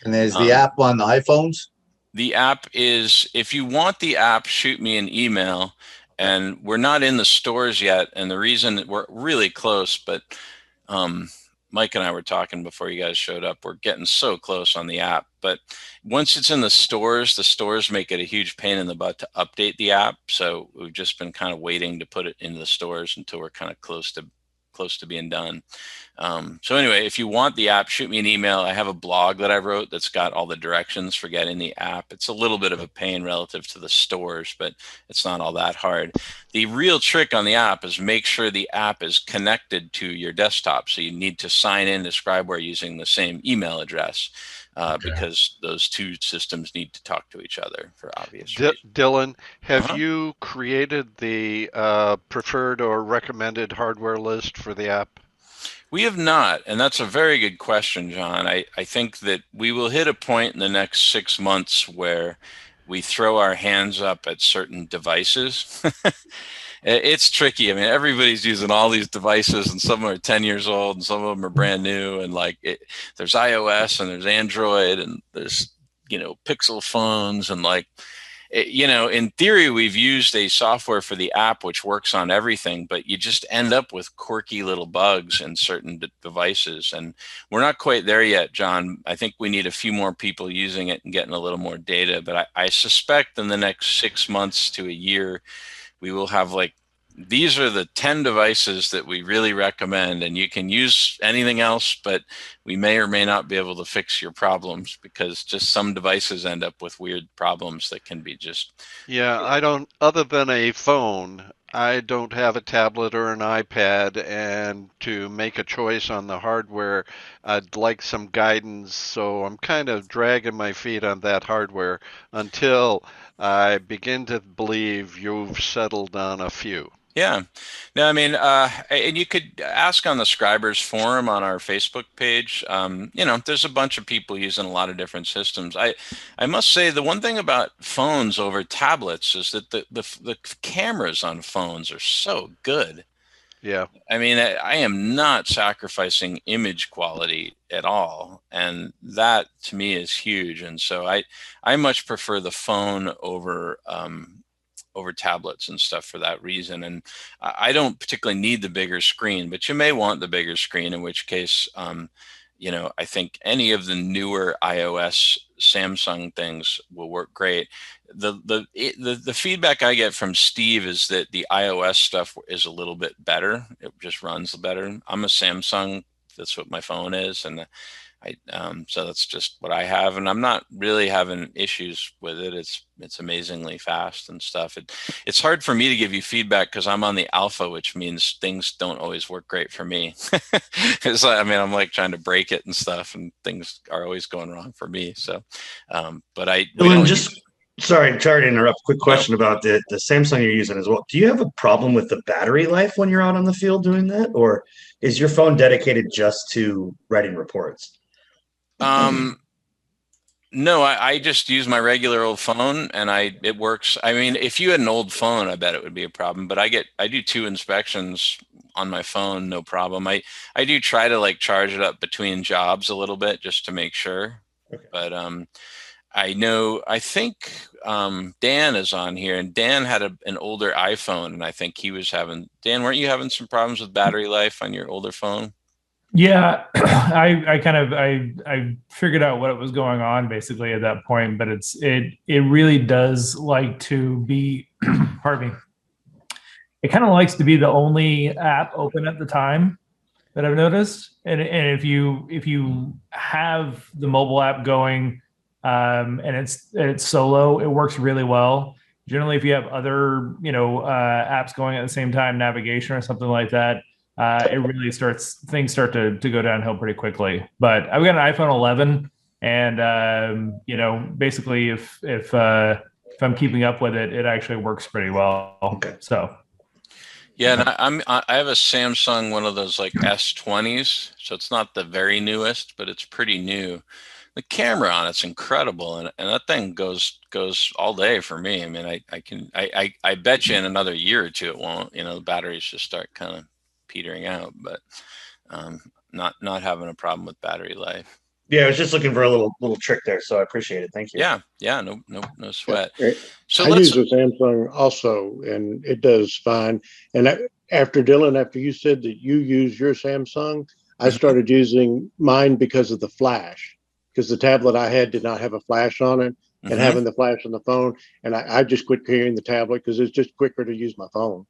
And there's the app on the iPhones? The app is, if you want the app, shoot me an email. And we're not in the stores yet. And the reason we're really close, but Mike and I were talking before you guys showed up. We're getting so close on the app. But once it's in the stores make it a huge pain in the butt to update the app. So we've just been kind of waiting to put it into the stores until we're kind of close to being done. So anyway, if you want the app, shoot me an email. I have a blog that I wrote that's got all the directions for getting the app. It's a little bit of a pain relative to the stores, but it's not all that hard. The real trick on the app is make sure the app is connected to your desktop. So you need to sign in to Scribeware using the same email address. Because those two systems need to talk to each other for obvious reasons. Dylan, have you created the preferred or recommended hardware list for the app? We have not, and that's a very good question, John. I think that we will hit a point in the next 6 months where we throw our hands up at certain devices. It's tricky. I mean, everybody's using all these devices, and some are 10 years old, and some of them are brand new. And like, there's iOS, and there's Android, and there's Pixel phones, and like, in theory, we've used a software for the app which works on everything, but you just end up with quirky little bugs in certain devices, and we're not quite there yet, John. I think we need a few more people using it and getting a little more data. But I suspect in the next 6 months to a year, we will have like these are the 10 devices that we really recommend, and you can use anything else, but we may or may not be able to fix your problems because just some devices end up with weird problems that can be just. Yeah, I don't, other than a phone, I don't have a tablet or an iPad, and to make a choice on the hardware, I'd like some guidance. So I'm kind of dragging my feet on that hardware until I begin to believe you've settled on a few. Yeah, no, I mean, and you could ask on the Scribers forum on our Facebook page. There's a bunch of people using a lot of different systems. I must say the one thing about phones over tablets is that the cameras on phones are so good. Yeah. I mean, I am not sacrificing image quality at all, and that to me is huge. And so I much prefer the phone over tablets and stuff for that reason. And I don't particularly need the bigger screen, but you may want the bigger screen, in which case, I think any of the newer iOS Samsung things will work great. The feedback I get from Steve is that the iOS stuff is a little bit better. It just runs better. I'm a Samsung. That's what my phone is. And so that's just what I have, and I'm not really having issues with it. It's amazingly fast and stuff. It's hard for me to give you feedback because I'm on the alpha, which means things don't always work great for me. I'm like trying to break it and stuff, and things are always going wrong for me. So, sorry to interrupt. Quick question about the Samsung you're using as well. Do you have a problem with the battery life when you're out on the field doing that, or is your phone dedicated just to writing reports? No, I just use my regular old phone and it works. I mean, if you had an old phone, I bet it would be a problem, but I do 2 inspections on my phone, no problem. I do try to like charge it up between jobs a little bit just to make sure. Okay. But, I think Dan is on here, and Dan had an older iPhone, and I think he was Dan, weren't you having some problems with battery life on your older phone? Yeah, I figured out what was going on basically at that point, but it really does like to be, pardon me. It kind of likes to be the only app open at the time that I've noticed. And if you have the mobile app going, and it's solo, it works really well. Generally, if you have other, apps going at the same time, navigation or something like that, it really things start to go downhill pretty quickly. But I've got an iPhone 11, and basically if I'm keeping up with it, it actually works pretty well. Okay. So. Yeah, and I have a Samsung, one of those like S20s, so it's not the very newest, but it's pretty new. The camera on it's incredible, and that thing goes all day for me. I mean, I bet you in another year or two it won't. The batteries just start kind of petering out, but not having a problem with battery life. Yeah, I was just looking for a little trick there, so I appreciate it. Thank you. Yeah, no sweat. So I use a Samsung also, and it does fine. And after you said that you use your Samsung, I started using mine because of the flash, because the tablet I had did not have a flash on it, and having the flash on the phone, and I just quit carrying the tablet because it's just quicker to use my phone.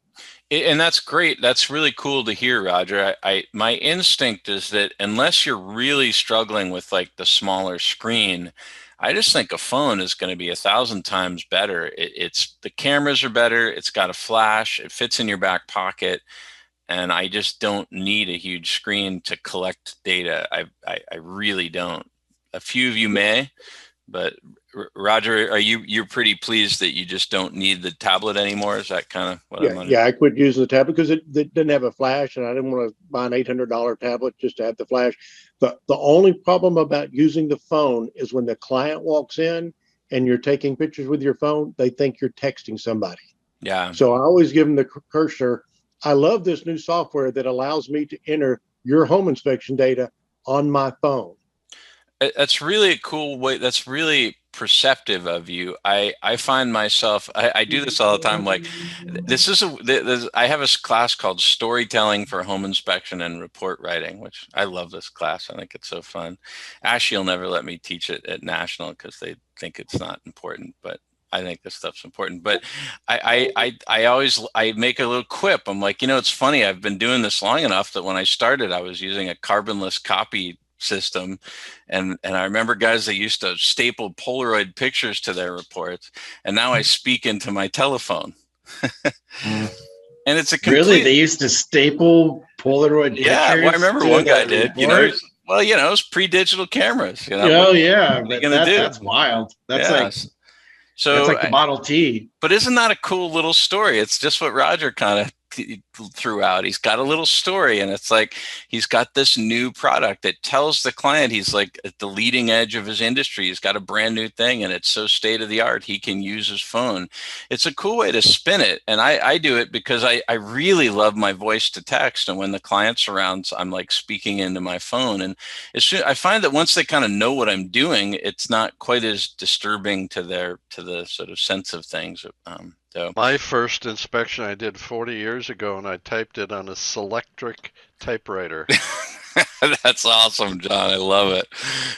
And that's great. That's really cool to hear, Roger. My instinct is that unless you're really struggling with like the smaller screen, I just think a phone is going to be 1,000 times better. It's the cameras are better. It's got a flash. It fits in your back pocket. And I just don't need a huge screen to collect data. I really don't. A few of you may, but Roger, you're pretty pleased that you just don't need the tablet anymore? Is that kind of what I'm wondering? Yeah, I quit using the tablet because it didn't have a flash, and I didn't want to buy an $800 tablet just to have the flash. The only problem about using the phone is when the client walks in and you're taking pictures with your phone, they think you're texting somebody. Yeah. So I always give them the cursor. I love this new software that allows me to enter your home inspection data on my phone. That's really a cool way. That's really perceptive of you. I find myself, I do this all the time. Like I have a class called Storytelling for Home Inspection and Report Writing, which I love this class. I think it's so fun. Ashley will never let me teach it at National because they think it's not important, but I think this stuff's important. But I always make a little quip. I'm like, it's funny. I've been doing this long enough that when I started, I was using a carbonless copy system, and I remember guys that used to staple Polaroid pictures to their reports, and now I speak into my telephone. And it's a complete... Really? They used to staple Polaroid pictures? Yeah, well, I remember one guy did. Well, it was pre-digital cameras. Oh, yeah. But that's wild. That's that's like the Model T. But isn't that a cool little story? It's just what Roger kind of threw out. He's got a little story, and it's like he's got this new product that tells the client he's like at the leading edge of his industry. He's got a brand new thing, and it's so state of the art he can use his phone. It's a cool way to spin it, and I do it because I really love my voice to text, and when the client's around, I'm like speaking into my phone, and I find that once they kind of know what I'm doing, it's not quite as disturbing to the sort of sense of things. So my first inspection I did 40 years ago, and I typed it on a Selectric typewriter. That's awesome, John. I love it.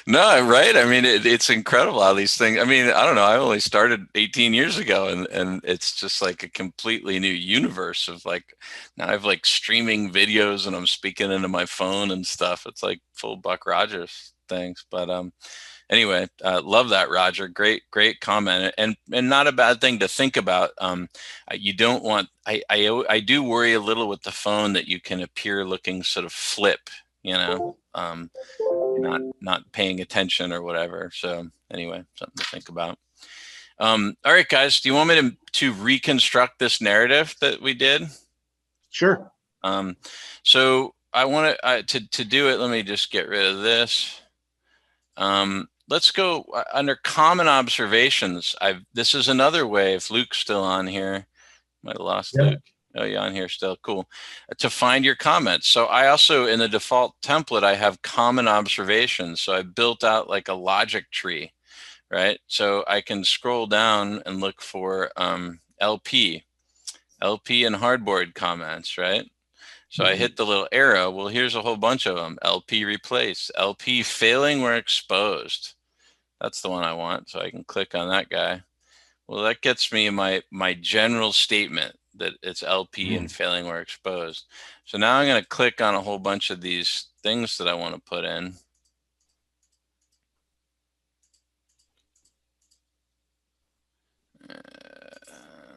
No, right? I mean, it's incredible how these things, I mean, I don't know. I only started 18 years ago, and it's just like a completely new universe of like, now I have like streaming videos and I'm speaking into my phone and stuff. It's like full Buck Rogers things. But anyway, love that, Roger. Great comment, and not a bad thing to think about. You don't want. I do worry a little with the phone that you can appear looking sort of flip, not paying attention or whatever. So anyway, something to think about. All right, guys, do you want me to reconstruct this narrative that we did? Sure. So I want to do it. Let me just get rid of this. Let's go under common observations. This is another way, if Luke's still on here, might have lost Luke. Oh, you're on here still. Cool. To find your comments. So I also, in the default template, I have common observations. So I built out like a logic tree, right? So I can scroll down and look for LP and hardboard comments, right? So I hit the little arrow. Well, here's a whole bunch of them. LP replace, LP failing where exposed. That's the one I want. So I can click on that guy. Well, that gets me my general statement that it's LP and failing where exposed. So now I'm going to click on a whole bunch of these things that I want to put in.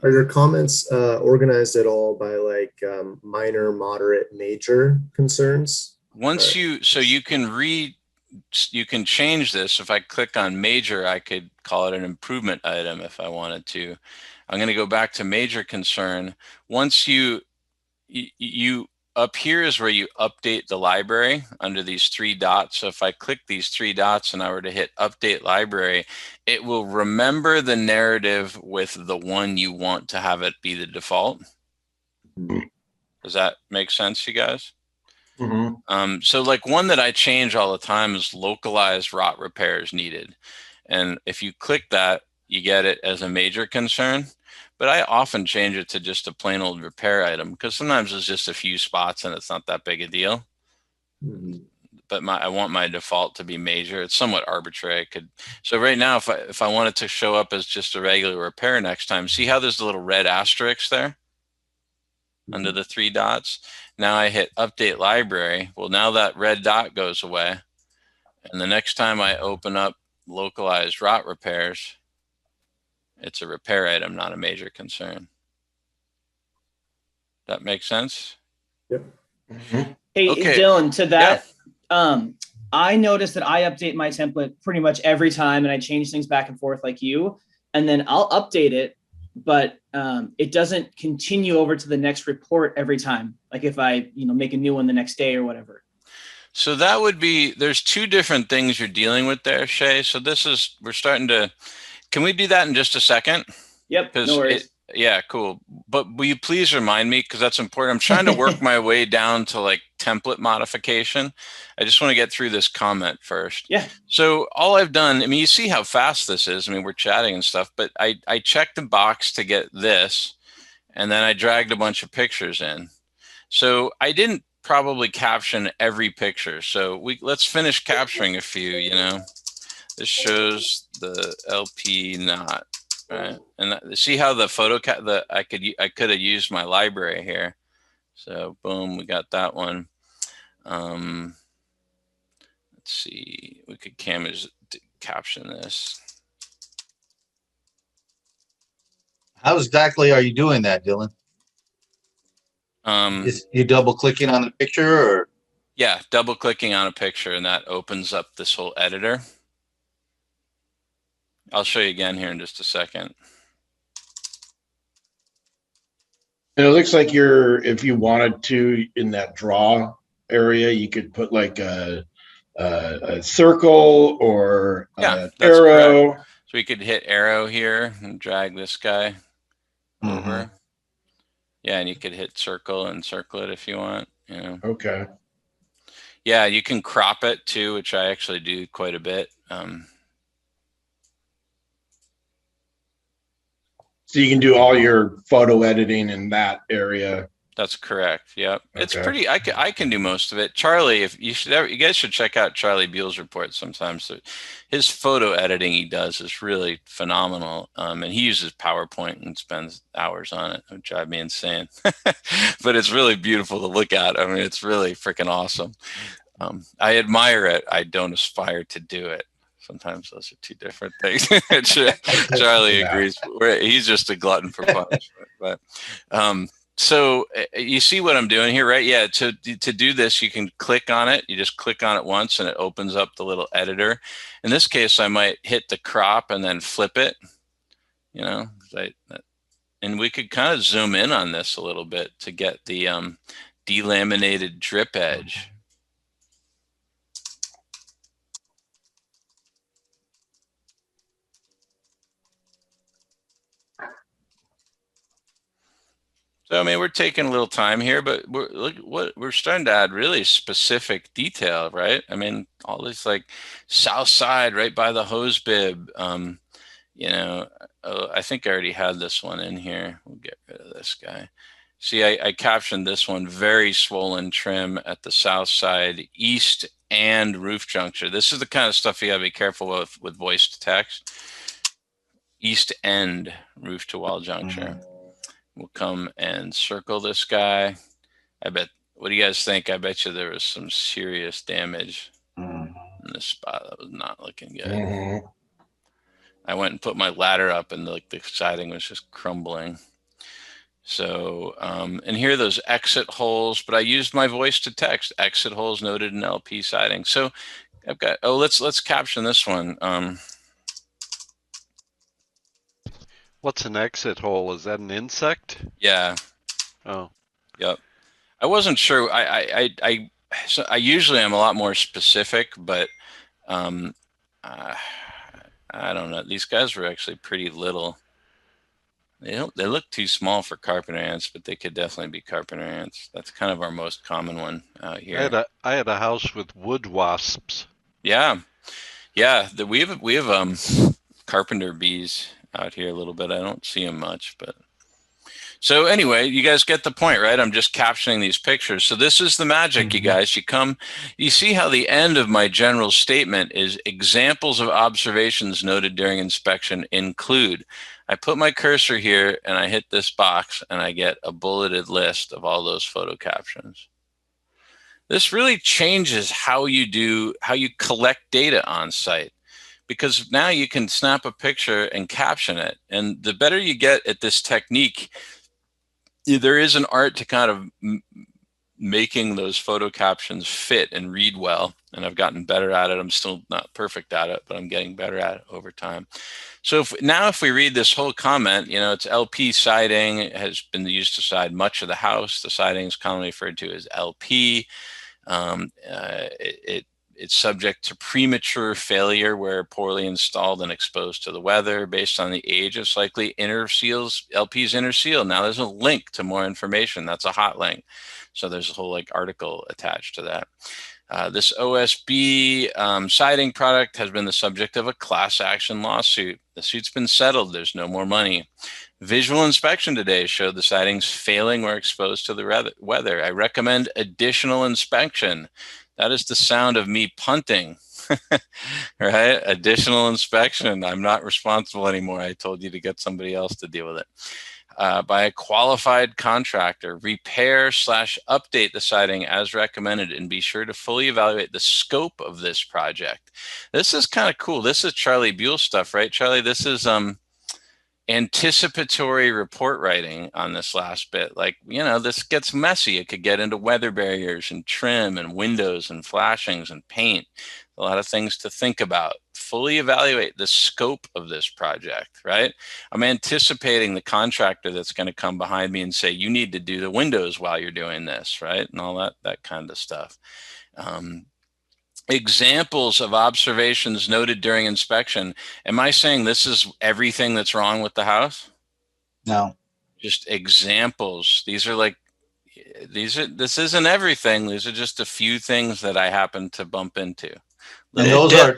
Are your comments organized at all by like minor, moderate, major concerns? Once you can change this. If I click on major, I could call it an improvement item if I wanted to. I'm going to go back to major concern. Once you up here is where you update the library under these three dots. So if I click these three dots and I were to hit update library, it will remember the narrative with the one you want to have it be the default. Does that make sense, you guys? Mm-hmm. So like one that I change all the time is localized rot repairs needed. And if you click that, you get it as a major concern. But I often change it to just a plain old repair item because sometimes it's just a few spots and it's not that big a deal. Mm-hmm. But I want my default to be major. It's somewhat arbitrary. So right now, if I want it to show up as just a regular repair next time, see how there's a little red asterisk there under the three dots? Now I hit update library. Well, now that red dot goes away. And the next time I open up localized rot repairs, it's a repair item, not a major concern. That makes sense? Yep. Mm-hmm. Hey, Okay. Dylan, to that, I noticed that I update my template pretty much every time and I change things back and forth like you, and then I'll update it, but it doesn't continue over to the next report every time. Like if I, make a new one the next day or whatever. So that would be, there's two different things you're dealing with there, Shay. So we're starting to, can we do that in just a second? Yep, no worries. Yeah, cool. But will you please remind me, because that's important. I'm trying to work my way down to like template modification. I just want to get through this comment first. Yeah. So all I've done, you see how fast this is. We're chatting and stuff, but I checked the box to get this, and then I dragged a bunch of pictures in. So I didn't probably caption every picture. So let's finish capturing a few, This shows the LP knot. Right, and see how the I could have used my library here. So boom, we got that one. Let's see, we could caption this. How exactly are you doing that, Dylan? Is you double clicking on the picture, or? Yeah, double clicking on a picture, and that opens up this whole editor. I'll show you again here in just a second. And it looks like if you wanted to, in that draw area, you could put like a circle or an arrow. Correct. So we could hit arrow here and drag this guy over. Yeah, and you could hit circle and circle it if you want. You know. Okay. Yeah, you can crop it too, which I actually do quite a bit. So you can do all your photo editing in that area. That's correct. Yep. Okay. It's pretty, I can do most of it. Charlie, you guys should check out Charlie Buell's report sometimes. His photo editing he does is really phenomenal. And he uses PowerPoint and spends hours on it. It would drive me insane, but it's really beautiful to look at. I mean, it's really freaking awesome. I admire it. I don't aspire to do it. Sometimes those are two different things. Charlie agrees. He's just a glutton for punishment. But so you see what I'm doing here, right? Yeah. To do this, you can click on it. You just click on it once, and it opens up the little editor. In this case, I might hit the crop and then flip it. You know, and we could kind of zoom in on this a little bit to get the delaminated drip edge. So, I mean, we're taking a little time here, but we're starting to add really specific detail, right? I mean, all this like South Side right by the hose bib. You know, I think I already had this one in here. We'll get rid of this guy. See, I captioned this one, very swollen trim at the South Side, east and roof juncture. This is the kind of stuff you gotta be careful with voice to text. East end roof to wall juncture. We'll come and circle this guy. I bet, what do you guys think? I bet you there was some serious damage in this spot. That was not looking good. I went and put my ladder up, and the siding was just crumbling. So, and here are those exit holes, but I used my voice to text. Exit holes noted in LP siding. So I've got, let's caption this one. What's an exit hole? Is that an insect? Yeah. Oh. Yep. I wasn't sure. So I usually am a lot more specific, but I don't know. These guys were actually pretty little. They look too small for carpenter ants, but they could definitely be carpenter ants. That's kind of our most common one out here. I had a house with wood wasps. Yeah. Yeah. We have carpenter bees out here a little bit. I don't see them much, but so anyway, you guys get the point, right? I'm just captioning these pictures. So this is the magic, you guys. You see how the end of my general statement is examples of observations noted during inspection include. I put my cursor here and I hit this box and I get a bulleted list of all those photo captions. This really changes how you collect data on site, because now you can snap a picture and caption it. And the better you get at this technique, there is an art to kind of making those photo captions fit and read well. And I've gotten better at it. I'm still not perfect at it, but I'm getting better at it over time. So if we read this whole comment, you know, it's LP siding. It has been used to side much of the house. The siding is commonly referred to as LP. It's subject to premature failure where poorly installed and exposed to the weather. Based on the age, it's likely LP's inner seal. Now there's a link to more information. That's a hot link. So there's a whole article attached to that. This OSB siding product has been the subject of a class action lawsuit. The suit's been settled. There's no more money. Visual inspection today showed the sidings failing where exposed to the weather. I recommend additional inspection. That is the sound of me punting. Right? Additional inspection. I'm not responsible anymore. I told you to get somebody else to deal with it. By a qualified contractor, repair/update the siding as recommended, and be sure to fully evaluate the scope of this project. This is kind of cool. This is Charlie Buell stuff, right, Charlie? This is anticipatory report writing on this last bit. Like, this gets messy. It could get into weather barriers and trim and windows and flashings and paint. A lot of things to think about. Fully evaluate the scope of this project, right? I'm anticipating the contractor that's going to come behind me and say, you need to do the windows while you're doing this, right? And all that kind of stuff. Examples of observations noted during inspection. Am I saying this is everything that's wrong with the house? No. Just examples. This isn't everything. These are just a few things that I happen to bump into. And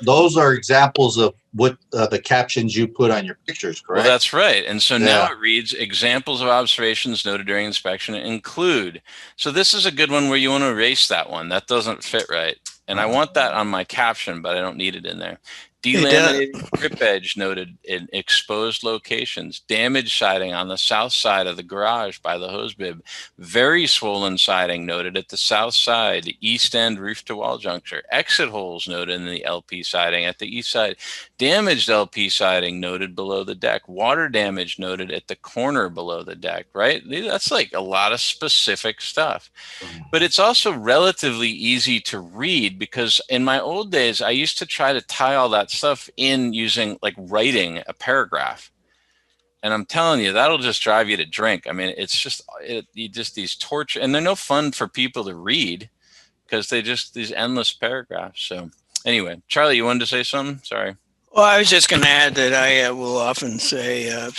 those are examples of what the captions you put on your pictures, correct? Well, that's right. And so now it reads, examples of observations noted during inspection include. So this is a good one where you want to erase that one. That doesn't fit right. And I want that on my caption, but I don't need it in there. Delaminated grip edge noted in exposed locations. Damaged siding on the south side of the garage by the hose bib. Very swollen siding noted at the south side, the east end roof to wall juncture. Exit holes noted in the LP siding at the east side. Damaged LP siding noted below the deck. Water damage noted at the corner below the deck, right? That's like a lot of specific stuff. But it's also relatively easy to read, because in my old days, I used to try to tie all that stuff in using like writing a paragraph. And I'm telling you, that'll just drive you to drink. I mean, it's just these torture, and they're no fun for people to read because they just these endless paragraphs. So anyway, Charlie, you wanted to say something? Sorry. Well, I was just going to add that I will often say a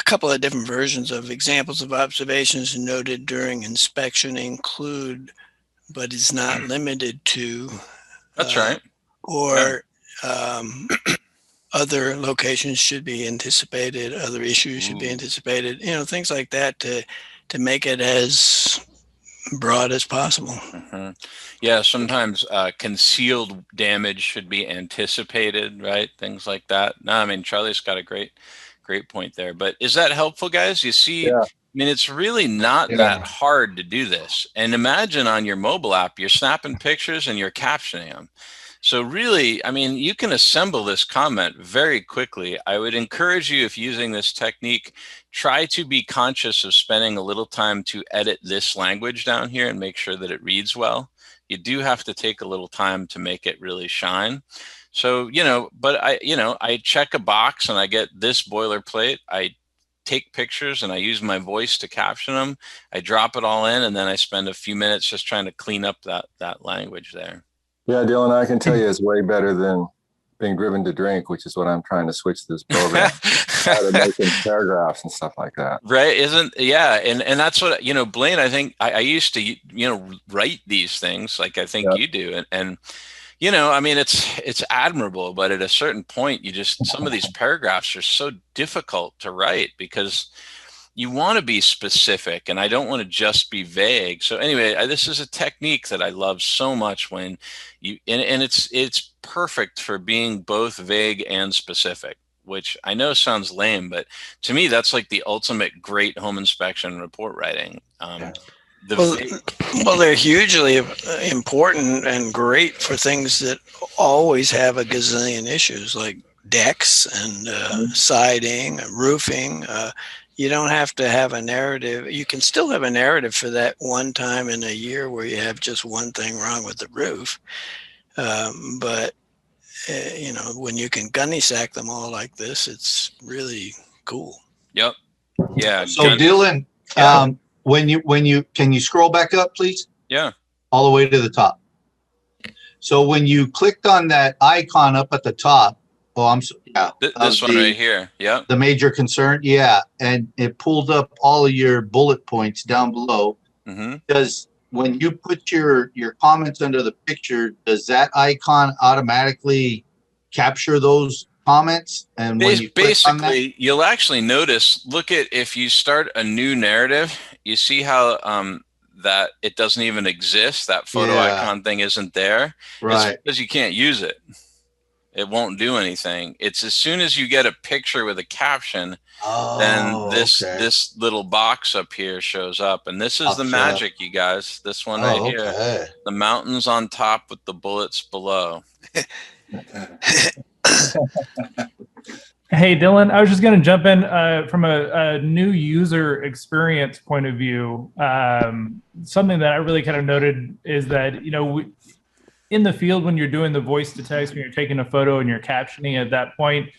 couple of different versions of examples of observations noted during inspection include, but is not limited to. That's right. Or other locations should be anticipated, other issues should be anticipated, things like that to make it as broad as possible. Yeah, sometimes concealed damage should be anticipated, right? Things like that. No, I mean, Charlie's got a great point there. But is that helpful, guys? You see, I mean, it's really not that hard to do this. And imagine on your mobile app, you're snapping pictures and you're captioning them. So really, I mean, you can assemble this comment very quickly. I would encourage you, if using this technique, try to be conscious of spending a little time to edit this language down here and make sure that it reads well. You do have to take a little time to make it really shine. So, but I check a box and I get this boilerplate. I take pictures and I use my voice to caption them. I drop it all in, and then I spend a few minutes just trying to clean up that language there. Yeah, Dylan, I can tell you it's way better than being driven to drink, which is what I'm trying to switch this program. Making paragraphs and stuff like that. Right. And that's what, Blaine, I think I used to, write these things like I think you do. And I mean, it's admirable, but at a certain point, some of these paragraphs are so difficult to write because you want to be specific, and I don't want to just be vague. So anyway, this is a technique that I love so much when and it's perfect for being both vague and specific, which I know sounds lame, but to me, that's like the ultimate great home inspection report writing. Well, they're hugely important and great for things that always have a gazillion issues, like decks and siding, roofing. You don't have to have a narrative. You can still have a narrative for that one time in a year where you have just one thing wrong with the roof. But when you can gunny sack them all like this, it's really cool. Yep. Yeah. So Dylan, can you scroll back up, please? Yeah. All the way to the top. So when you clicked on that icon up at the top, this one right here. Yeah. The major concern. Yeah. And it pulled up all of your bullet points down below. Does, when you put your comments under the picture, does that icon automatically capture those comments? And when you basically, you'll actually notice, if you start a new narrative, you see how that it doesn't even exist. That photo icon thing isn't there. Right. It's because you can't use it. It won't do anything. It's as soon as you get a picture with a caption, then this little box up here shows up. And this is the magic, you guys. This one right here. The mountains on top with the bullets below. Hey, Dylan, I was just going to jump in from a new user experience point of view. Something that I really kind of noted is that, in the field, when you're doing the voice to text, when you're taking a photo and you're captioning at that point,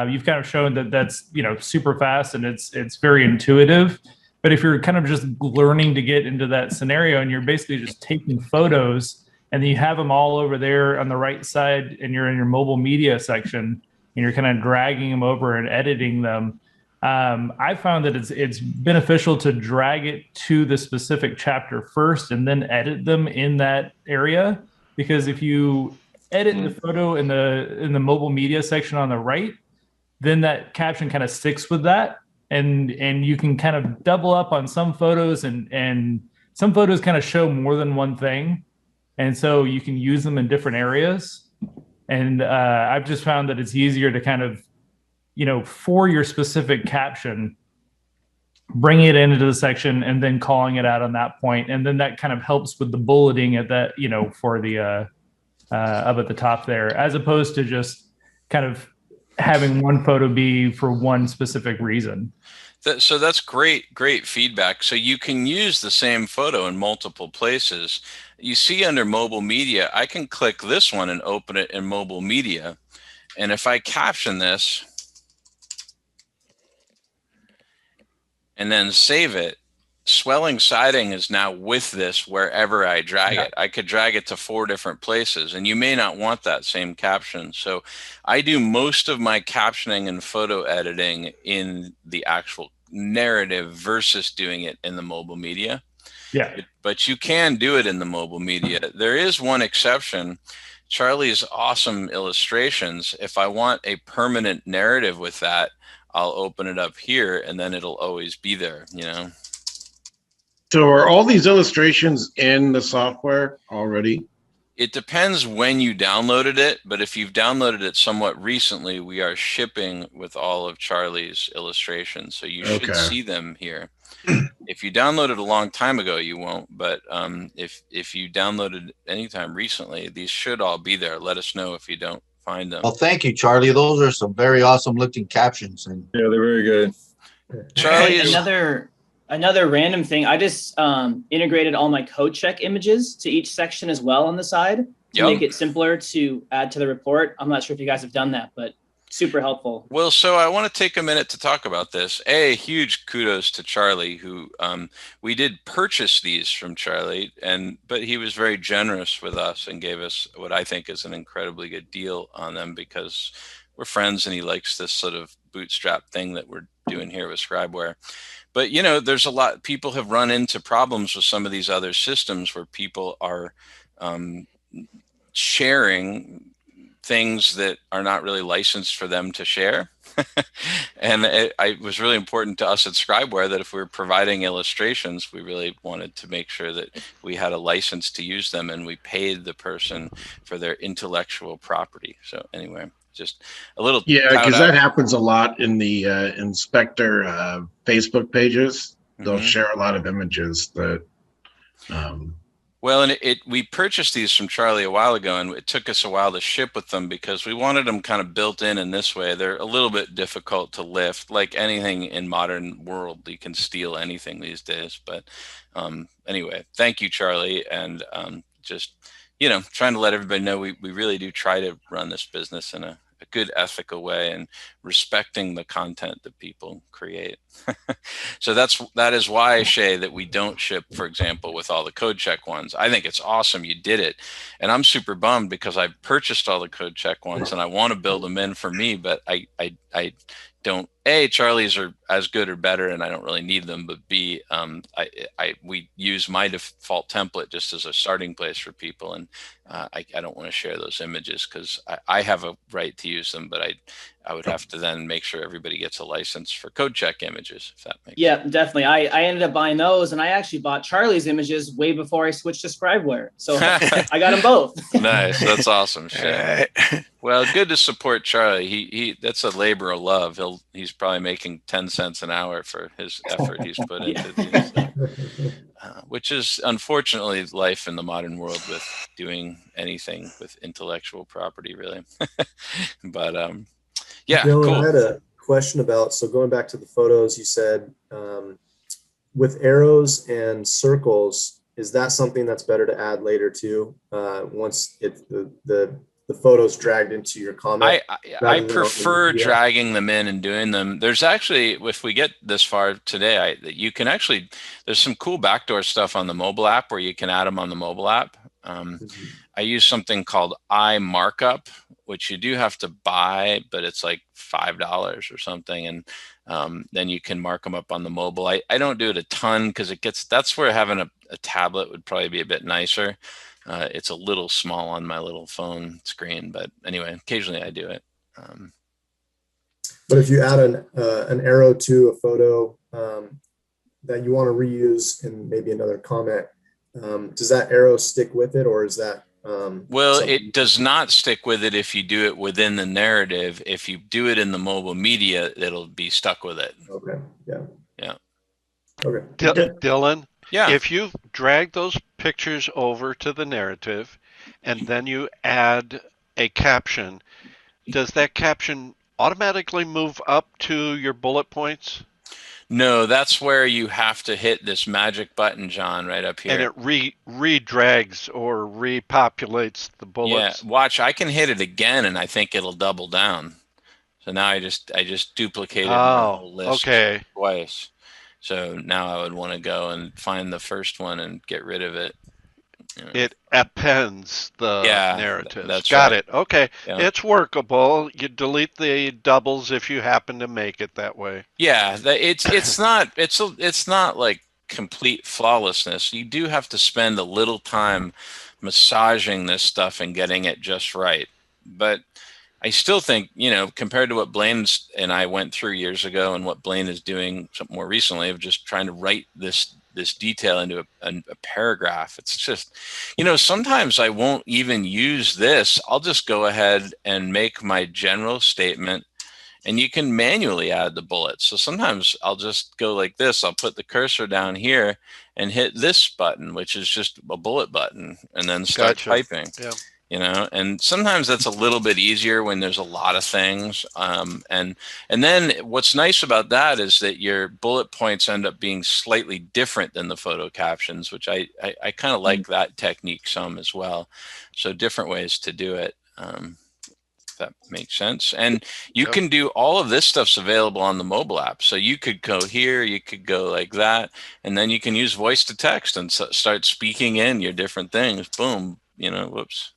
you've kind of shown that that's, super fast and it's very intuitive. But if you're kind of just learning to get into that scenario and you're basically just taking photos and then you have them all over there on the right side and you're in your mobile media section and you're kind of dragging them over and editing them, I found that it's beneficial to drag it to the specific chapter first and then edit them in that area. Because if you edit the photo in the mobile media section on the right, then that caption kind of sticks with that, and you can kind of double up on some photos, and some photos kind of show more than one thing, and so you can use them in different areas. And I've just found that it's easier to kind of, for your specific caption, bring it into the section and then calling it out on that point. And then that kind of helps with the bulleting at that, for the up at the top there, as opposed to just kind of having one photo be for one specific reason. So that's great feedback. So you can use the same photo in multiple places. You see under mobile media, I can click this one and open it in mobile media. And if I caption this, and then save it, swelling siding is now with this wherever I drag it. I could drag it to 4 different places, and you may not want that same caption. So I do most of my captioning and photo editing in the actual narrative versus doing it in the mobile media. Yeah. But you can do it in the mobile media. There is one exception. Charlie's awesome illustrations. If I want a permanent narrative with that, I'll open it up here and then it'll always be there, So are all these illustrations in the software already? It depends when you downloaded it, but if you've downloaded it somewhat recently, we are shipping with all of Charlie's illustrations. So you should see them here. If you downloaded a long time ago, you won't. But if you downloaded anytime recently, these should all be there. Let us know if you don't find them. Well, thank you, Charlie. Those are some very awesome looking captions. And yeah, they're very good. Charlie is another random thing. I just integrated all my code check images to each section as well on the side to make it simpler to add to the report. I'm not sure if you guys have done that, but super helpful. Well, so I want to take a minute to talk about this. Huge kudos to Charlie, who we did purchase these from Charlie, but he was very generous with us and gave us what I think is an incredibly good deal on them because we're friends and he likes this sort of bootstrap thing that we're doing here with Scribeware. But, there's a lot, people have run into problems with some of these other systems where people are sharing things that are not really licensed for them to share. And it was really important to us at Scribeware that if we were providing illustrations, we really wanted to make sure that we had a license to use them and we paid the person for their intellectual property. So anyway, just a little. Yeah, because that happens a lot in the inspector Facebook pages. They'll share a lot of images that. Well, and we purchased these from Charlie a while ago, and it took us a while to ship with them because we wanted them kind of built in this way. They're a little bit difficult to lift. Like anything in modern world, you can steal anything these days. But anyway, thank you, Charlie, and just trying to let everybody know we really do try to run this business in a good ethical way and respecting the content that people create. So that is why, Shay, that we don't ship, for example, with all the code check ones. I think it's awesome you did it. And I'm super bummed because I purchased all the code check ones and I want to build them in for me, but I don't A, Charlie's are as good or better, and I don't really need them. But B, we use my default template just as a starting place for people, and I don't want to share those images because I have a right to use them, but I would have to then make sure everybody gets a license for code check images, if that makes sense. Definitely. I ended up buying those, and I actually bought Charlie's images way before I switched to Scribeware. So I got them both. Nice. That's awesome. Shit. Well, good to support Charlie. He that's a labor of love. He's probably making 10 cents an hour for his effort he's put into these, which is unfortunately life in the modern world with doing anything with intellectual property, really. But yeah, Dylan, cool. I had a question about, so going back to the photos, you said with arrows and circles, is that something that's better to add later too? Once the photos dragged into your comment? I prefer dragging them in and doing them. There's actually, if we get this far today, you can actually, there's some cool backdoor stuff on the mobile app where you can add them on the mobile app. I use something called iMarkup, which you do have to buy, but it's like $5 or something. And then you can mark them up on the mobile. I don't do it a ton because that's where having a tablet would probably be a bit nicer. It's a little small on my little phone screen, but anyway, occasionally I do it. But if you add an arrow to a photo that you want to reuse in maybe another comment, does that arrow stick with it, or is that? Well, it does not stick with it if you do it within the narrative. If you do it in the mobile media, it'll be stuck with it. Okay. Yeah. Yeah. Okay. Dylan. Yeah. If you drag those pictures over to the narrative and then you add a caption, does that caption automatically move up to your bullet points? No, that's where you have to hit this magic button, John, right up here. And it re-drags or repopulates the bullets. Yeah, watch, I can hit it again and I think it'll double down. So now I just duplicated my whole list twice. So now I would want to go and find the first one and get rid of it. You know. It appends the narrative. That's Got right. it. Okay. Yeah. It's workable. You delete the doubles if you happen to make it that way. Yeah, it's not like complete flawlessness. You do have to spend a little time massaging this stuff and getting it just right. But I still think, compared to what Blaine and I went through years ago and what Blaine is doing more recently of just trying to write this detail into a paragraph, it's just, sometimes I won't even use this. I'll just go ahead and make my general statement, and you can manually add the bullets. So sometimes I'll just go like this. I'll put the cursor down here and hit this button, which is just a bullet button, and then start typing. Yeah. And sometimes that's a little bit easier when there's a lot of things. And then what's nice about that is that your bullet points end up being slightly different than the photo captions, which I kind of like that technique some as well. So different ways to do it. If that makes sense. And you can do all of this stuff's available on the mobile app. So you could go here, you could go like that, and then you can use voice to text and start speaking in your different things. Boom, whoops.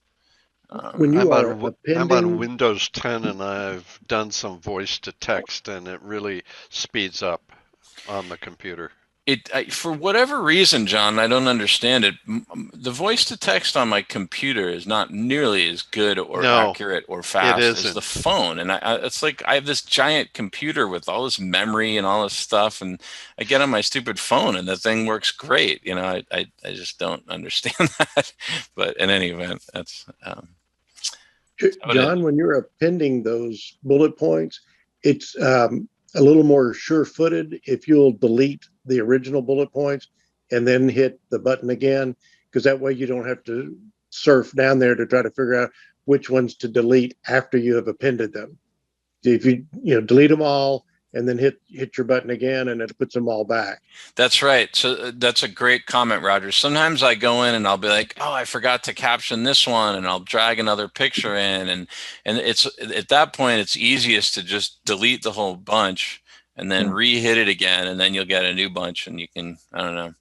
When you I'm on Windows 10 and I've done some voice to text, and it really speeds up on the computer. For whatever reason, John, I don't understand it. The voice to text on my computer is not nearly as good or accurate or fast as the phone. And it's like I have this giant computer with all this memory and all this stuff, and I get on my stupid phone and the thing works great. I just don't understand that. But in any event, that's John, when you're appending those bullet points, it's a little more sure-footed if you'll delete the original bullet points and then hit the button again, because that way you don't have to surf down there to try to figure out which ones to delete after you have appended them. If you delete them all and then hit your button again, and it puts them all back. That's right. So that's a great comment, Roger. Sometimes I go in and I'll be like, oh, I forgot to caption this one, and I'll drag another picture in, and it's at that point it's easiest to just delete the whole bunch and then re-hit it again, and then you'll get a new bunch, and you can, I don't know.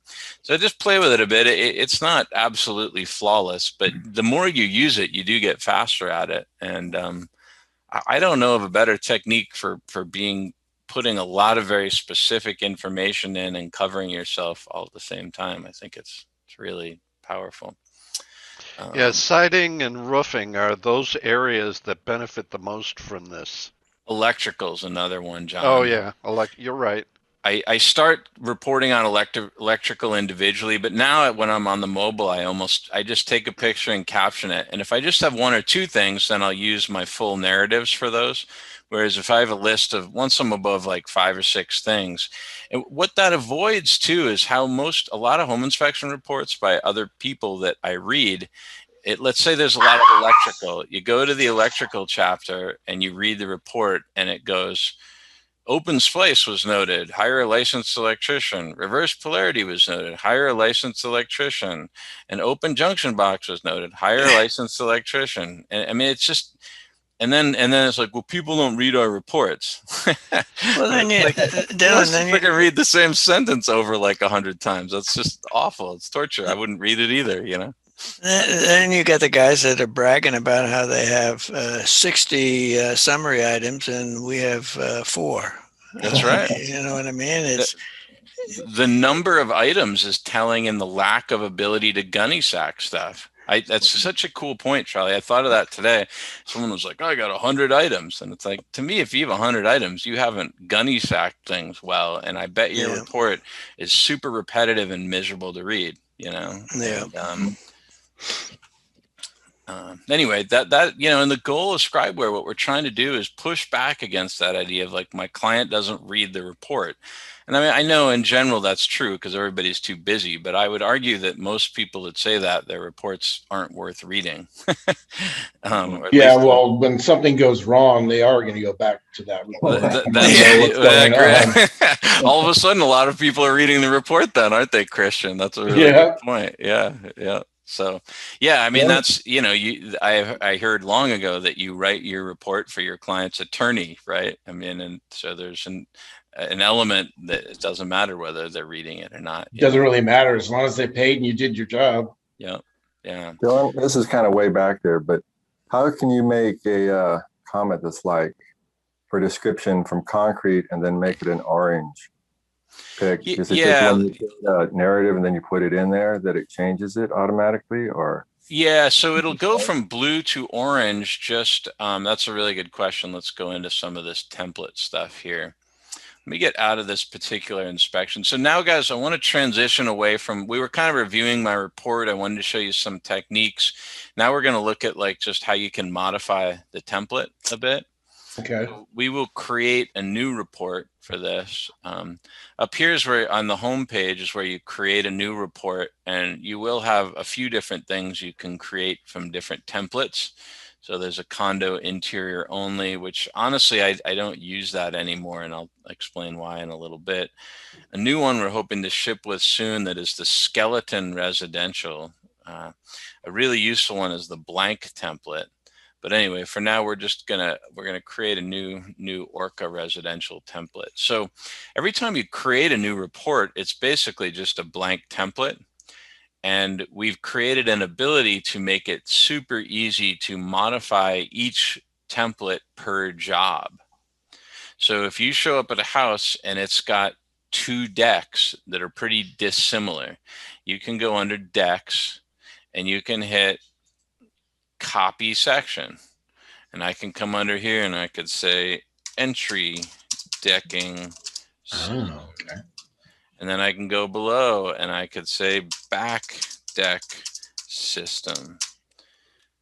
So just play with it a bit. It's not absolutely flawless, but the more you use it, you do get faster at it. And I don't know of a better technique for being putting a lot of very specific information in and covering yourself all at the same time. I think it's really powerful. Yeah, siding and roofing are those areas that benefit the most from this. Electrical's another one, John. Oh yeah, you're right. I start reporting on electrical individually, but now when I'm on the mobile, I just take a picture and caption it. And if I just have one or two things, then I'll use my full narratives for those. Whereas if I have a list of, once I'm above like 5 or 6 things, and what that avoids too is how a lot of home inspection reports by other people that I read, let's say there's a lot of electrical. You go to the electrical chapter and you read the report and it goes, open splice was noted, hire a licensed electrician. Reverse polarity was noted, hire a licensed electrician. An open junction box was noted, hire a licensed electrician. And I mean, it's just, and then it's like, well, people don't read our reports. Well, then you, like, Dylan, then you can read the same sentence over like 100 times. That's just awful. It's torture. I wouldn't read it either, you know? Then you got the guys that are bragging about how they have 60 summary items and we have 4. That's right. You know what I mean? It's the number of items is telling in the lack of ability to gunny sack stuff. That's such a cool point, Charlie. I thought of that today. Someone was like, oh, I got 100 items. And it's like, to me, if you have 100 items, you haven't gunny sacked things well. And I bet your report is super repetitive and miserable to read, you know? Yeah. Anyway, that you know, and the goal of Scribeware, what we're trying to do is push back against that idea of like, my client doesn't read the report. And I mean, I know in general that's true because everybody's too busy, but I would argue that most people that say that, their reports aren't worth reading. Yeah, well, when something goes wrong, they are going to go back to that report. All of a sudden, a lot of people are reading the report then, aren't they, Christian? That's a really good point. Yeah. So, yeah, I mean, that's, you know, I heard long ago that you write your report for your client's attorney, right? I mean, and so there's an element that it doesn't matter whether they're reading it or not. It doesn't really matter as long as they paid and you did your job. Yeah. Dylan, this is kind of way back there, but how can you make a comment that's like for description from concrete and then make it an orange pick? Is it just when you get a narrative and then you put it in there that it changes it automatically, or? Yeah, so it'll go from blue to orange. Just that's a really good question. Let's go into some of this template stuff here. Let me get out of this particular inspection. So now, guys, I want to transition away from, we were kind of reviewing my report. I wanted to show you some techniques. Now we're going to look at like just how you can modify the template a bit. Okay. So we will create a new report for this. Up here is where on the home page is where you create a new report, and you will have a few different things you can create from different templates. So there's a condo interior only, which honestly, I don't use that anymore, and I'll explain why in a little bit. A new one we're hoping to ship with soon that is the skeleton residential. A really useful one is the blank template. But anyway, for now, we're gonna create a new Orca residential template. So every time you create a new report, it's basically just a blank template. And we've created an ability to make it super easy to modify each template per job. So if you show up at a house and it's got 2 decks that are pretty dissimilar, you can go under decks and you can hit copy section. And I can come under here and I could say entry decking. Oh, okay. And then I can go below and I could say back deck system.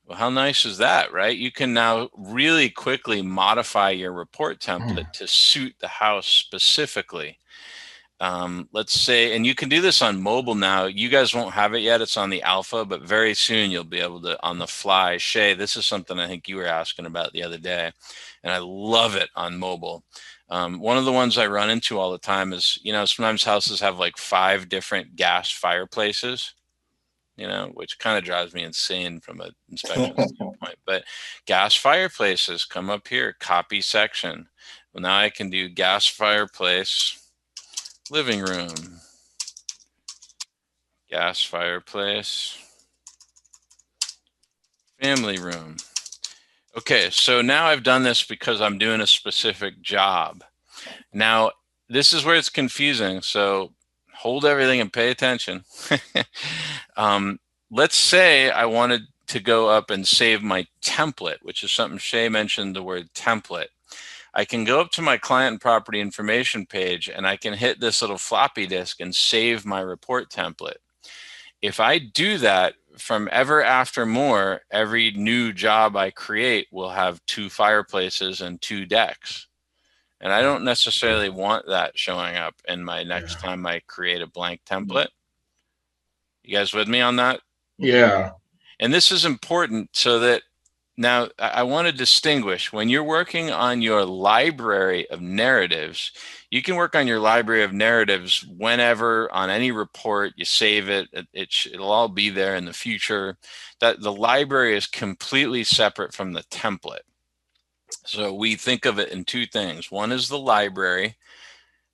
Well, how nice is that, right? You can now really quickly modify your report template to suit the house specifically. Let's say, and you can do this on mobile now. You guys won't have it yet. It's on the alpha, but very soon you'll be able to, on the fly. Shay, this is something I think you were asking about the other day, and I love it on mobile. One of the ones I run into all the time is, you know, sometimes houses have like 5 different gas fireplaces, you know, which kind of drives me insane from an inspection standpoint. But gas fireplaces come up here, copy section. Well, now I can do gas fireplace, living room, gas fireplace, family room. Okay, so now I've done this because I'm doing a specific job. Now, this is where it's confusing. So hold everything and pay attention. Let's say I wanted to go up and save my template, which is something Shay mentioned, the word template. I can go up to my client and property information page and I can hit this little floppy disk and save my report template. If I do that from ever after more, every new job I create will have 2 fireplaces and 2 decks. And I don't necessarily want that showing up in my next time I create a blank template. You guys with me on that? Yeah. And this is important so that now I want to distinguish when you're working on your library of narratives, you can work on your library of narratives whenever on any report, you save it, it'll all be there in the future. That the library is completely separate from the template. So we think of it in 2 things. One is the library,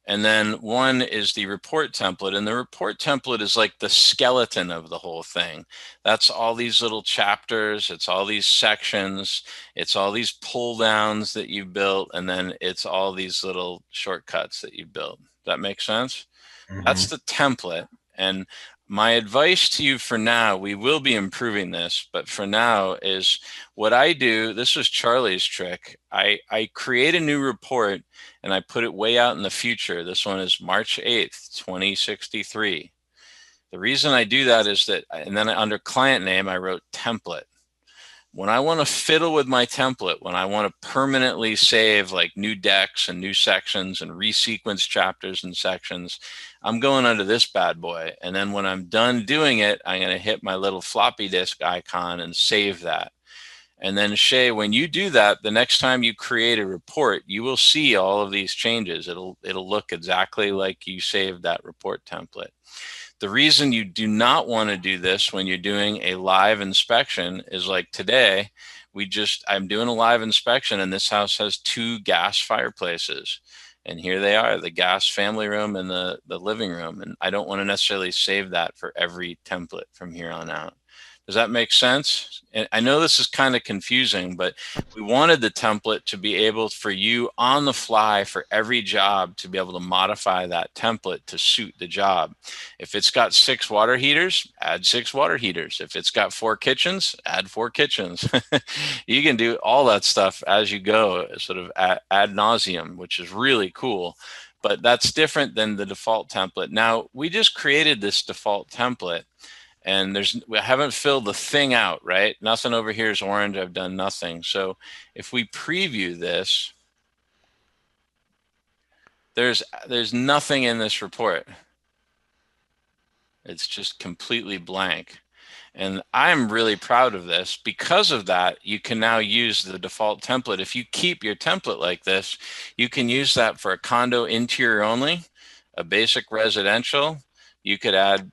and then one is the report template. And the report template is like the skeleton of the whole thing. That's all these little chapters. It's all these sections. It's all these pull downs that you built. And then it's all these little shortcuts that you built. Does that make sense? Mm-hmm. That's the template. And my advice to you for now, we will be improving this, but for now is what I do. This was Charlie's trick. I create a new report and I put it way out in the future. This one is March 8th, 2063. The reason I do that is that, and then under client name, I wrote template. When I want to fiddle with my template, when I want to permanently save like new decks and new sections and resequence chapters and sections, I'm going under this bad boy. And then when I'm done doing it, I'm going to hit my little floppy disk icon and save that. And then Shay, when you do that, the next time you create a report, you will see all of these changes. It'll look exactly like you saved that report template. The reason you do not want to do this when you're doing a live inspection is like today, I'm doing a live inspection and this house has 2 gas fireplaces. And here they are, the gas family room and the living room. And I don't want to necessarily save that for every template from here on out. Does that make sense? And I know this is kind of confusing, but we wanted the template to be able for you on the fly for every job to be able to modify that template to suit the job. If it's got 6 water heaters, add 6 water heaters. If it's got 4 kitchens, add 4 kitchens. You can do all that stuff as you go, sort of ad nauseum, which is really cool. But that's different than the default template. Now, we just created this default template. And we haven't filled the thing out, right? Nothing over here is orange. I've done nothing. So if we preview this, there's nothing in this report. It's just completely blank. And I'm really proud of this. Because of that, you can now use the default template. If you keep your template like this, you can use that for a condo interior only, a basic residential. You could add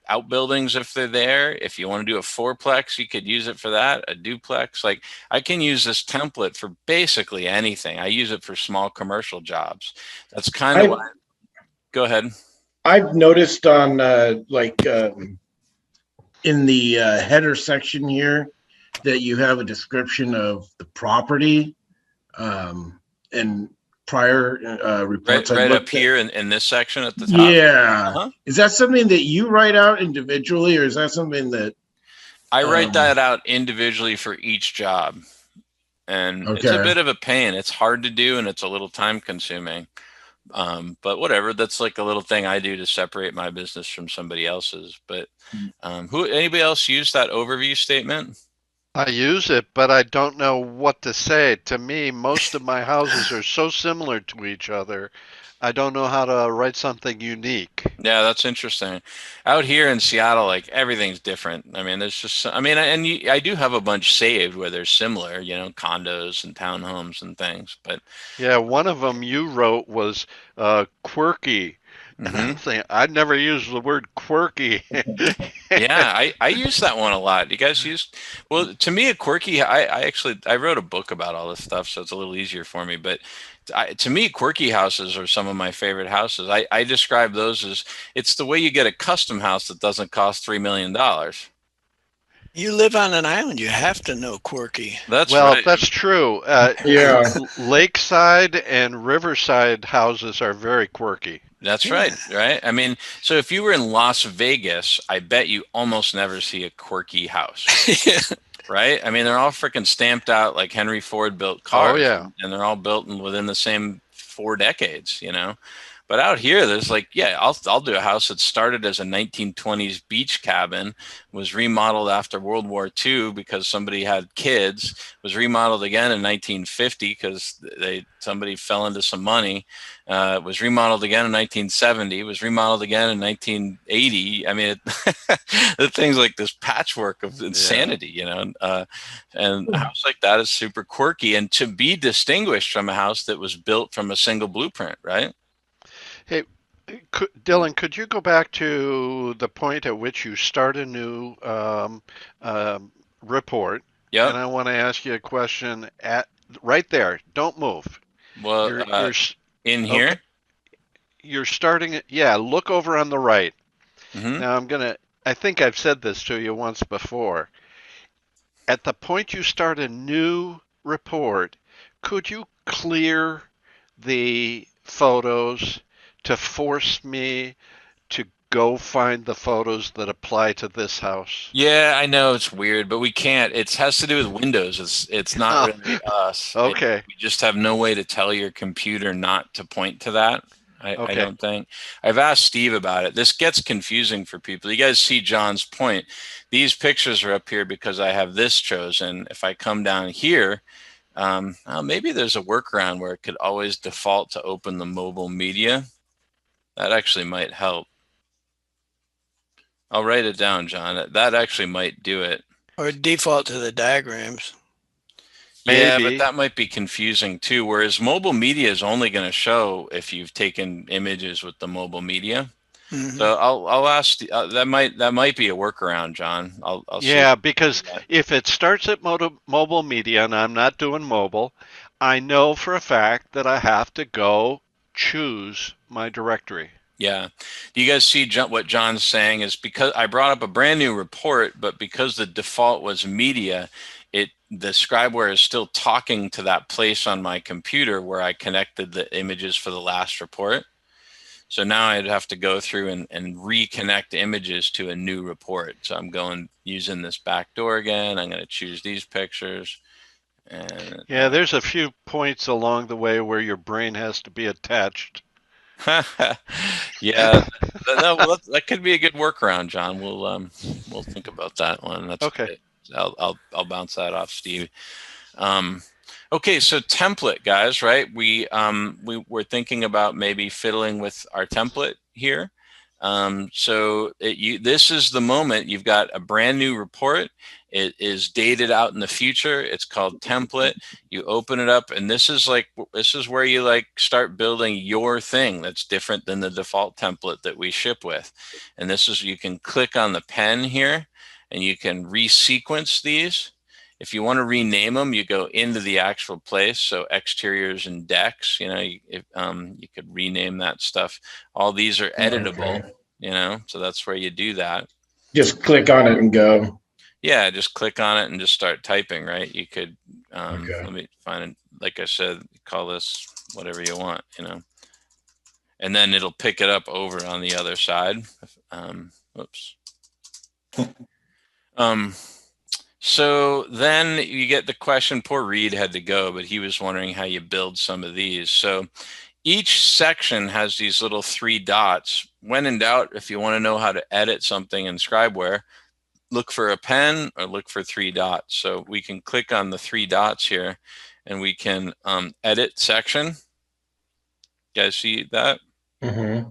outbuildings if they're there. If you want to do a 4-plex, you could use it for that, a duplex. Like I can use this template for basically anything. I use it for small commercial jobs. That's kind of why. Go ahead. I've noticed on in the header section here that you have a description of the property and prior reports. Right up here in this section at the top. Yeah. Uh-huh. Is that something that you write out individually, or is that something that I write that out individually for each job? And It's a bit of a pain. It's hard to do and it's a little time consuming. But whatever, that's like a little thing I do to separate my business from somebody else's. But anybody else use that overview statement? I use it, but I don't know what to say. To me, most of my houses are so similar to each other. I don't know how to write something unique. Yeah, that's interesting. Out here in Seattle, like everything's different. I mean, there's just, I do have a bunch saved where they're similar, condos and townhomes and things. But yeah, one of them you wrote was quirky. And I'm saying, I'd never used the word quirky. Yeah, I use that one a lot. You guys use? Well, to me, a quirky, I wrote a book about all this stuff, so it's a little easier for me. But to me, quirky houses are some of my favorite houses. I describe those as, it's the way you get a custom house that doesn't cost $3 million. You live on an island. You have to know quirky. That's well, right. that's true. Yeah. Lakeside and riverside houses are very quirky. That's right. Right. I mean, so if you were in Las Vegas, I bet you almost never see a quirky house. Yeah. Right. I mean, they're all freaking stamped out like Henry Ford built cars. Oh, yeah. And they're all built within the same 4 decades, you know. But out here, there's like, yeah, I'll do a house that started as a 1920s beach cabin, was remodeled after World War II because somebody had kids, was remodeled again in 1950 because somebody fell into some money, was remodeled again in 1970, was remodeled again in 1980. I mean, the thing's like this patchwork of insanity, you know. And a house like that is super quirky, and to be distinguished from a house that was built from a single blueprint, right? Hey, Dylan, could you go back to the point at which you start a new report? Yeah. And I want to ask you a question right there. Don't move. Well, You're in here? Okay. You're starting it. Yeah, look over on the right. Mm-hmm. Now I think I've said this to you once before. At the point you start a new report, could you clear the photos to force me to go find the photos that apply to this house? Yeah, I know it's weird, but we can't. It has to do with Windows. It's not really us. Okay. We just have no way to tell your computer not to point to that. I Okay. don't think. I've asked Steve about it. This gets confusing for people. You guys see John's point. These pictures are up here because I have this chosen. If I come down here, maybe there's a workaround where it could always default to open the mobile media. That actually might help. I'll write it down, John. That actually might do it. Or default to the diagrams. Yeah, Maybe. but that might be confusing too. Whereas mobile media is only going to show if you've taken images with the mobile media. Mhm. So I'll ask. That might be a workaround, John. I'll see. Yeah, because if it starts at mobile media and I'm not doing mobile, I know for a fact that I have to go choose my directory. Yeah. Do you guys see what John's saying is because I brought up a brand new report, but because the default was media, the Scribeware is still talking to that place on my computer where I connected the images for the last report. So now I'd have to go through and reconnect images to a new report. So I'm using this back door again. I'm going to choose these pictures. And Yeah, there's a few points along the way where your brain has to be attached. yeah, that could be a good workaround, John. We'll think about that one. That's Okay. great. I'll bounce that off, Steve. Okay, so template, guys, right? We were thinking about maybe fiddling with our template here. This is the moment. You've got a brand new report. It is dated out in the future. It's called template. You open it up, and this is where you start building your thing that's different than the default template that we ship with. And you can click on the pen here, and you can resequence these. If you want to rename them, you go into the actual place. So exteriors and decks, you could rename that stuff. All these are editable, so that's where you do that. Just click on it and go. Yeah, just click on it and just start typing, right? You could, let me find it. Like I said, call this whatever you want, and then it'll pick it up over on the other side. Whoops. So then you get the question, poor Reed had to go, but he was wondering how you build some of these. So each section has these little 3 dots. When in doubt, if you want to know how to edit something in Scribeware, look for a pen or look for 3 dots. So we can click on the 3 dots here and we can edit section. You guys see that? Mm-hmm.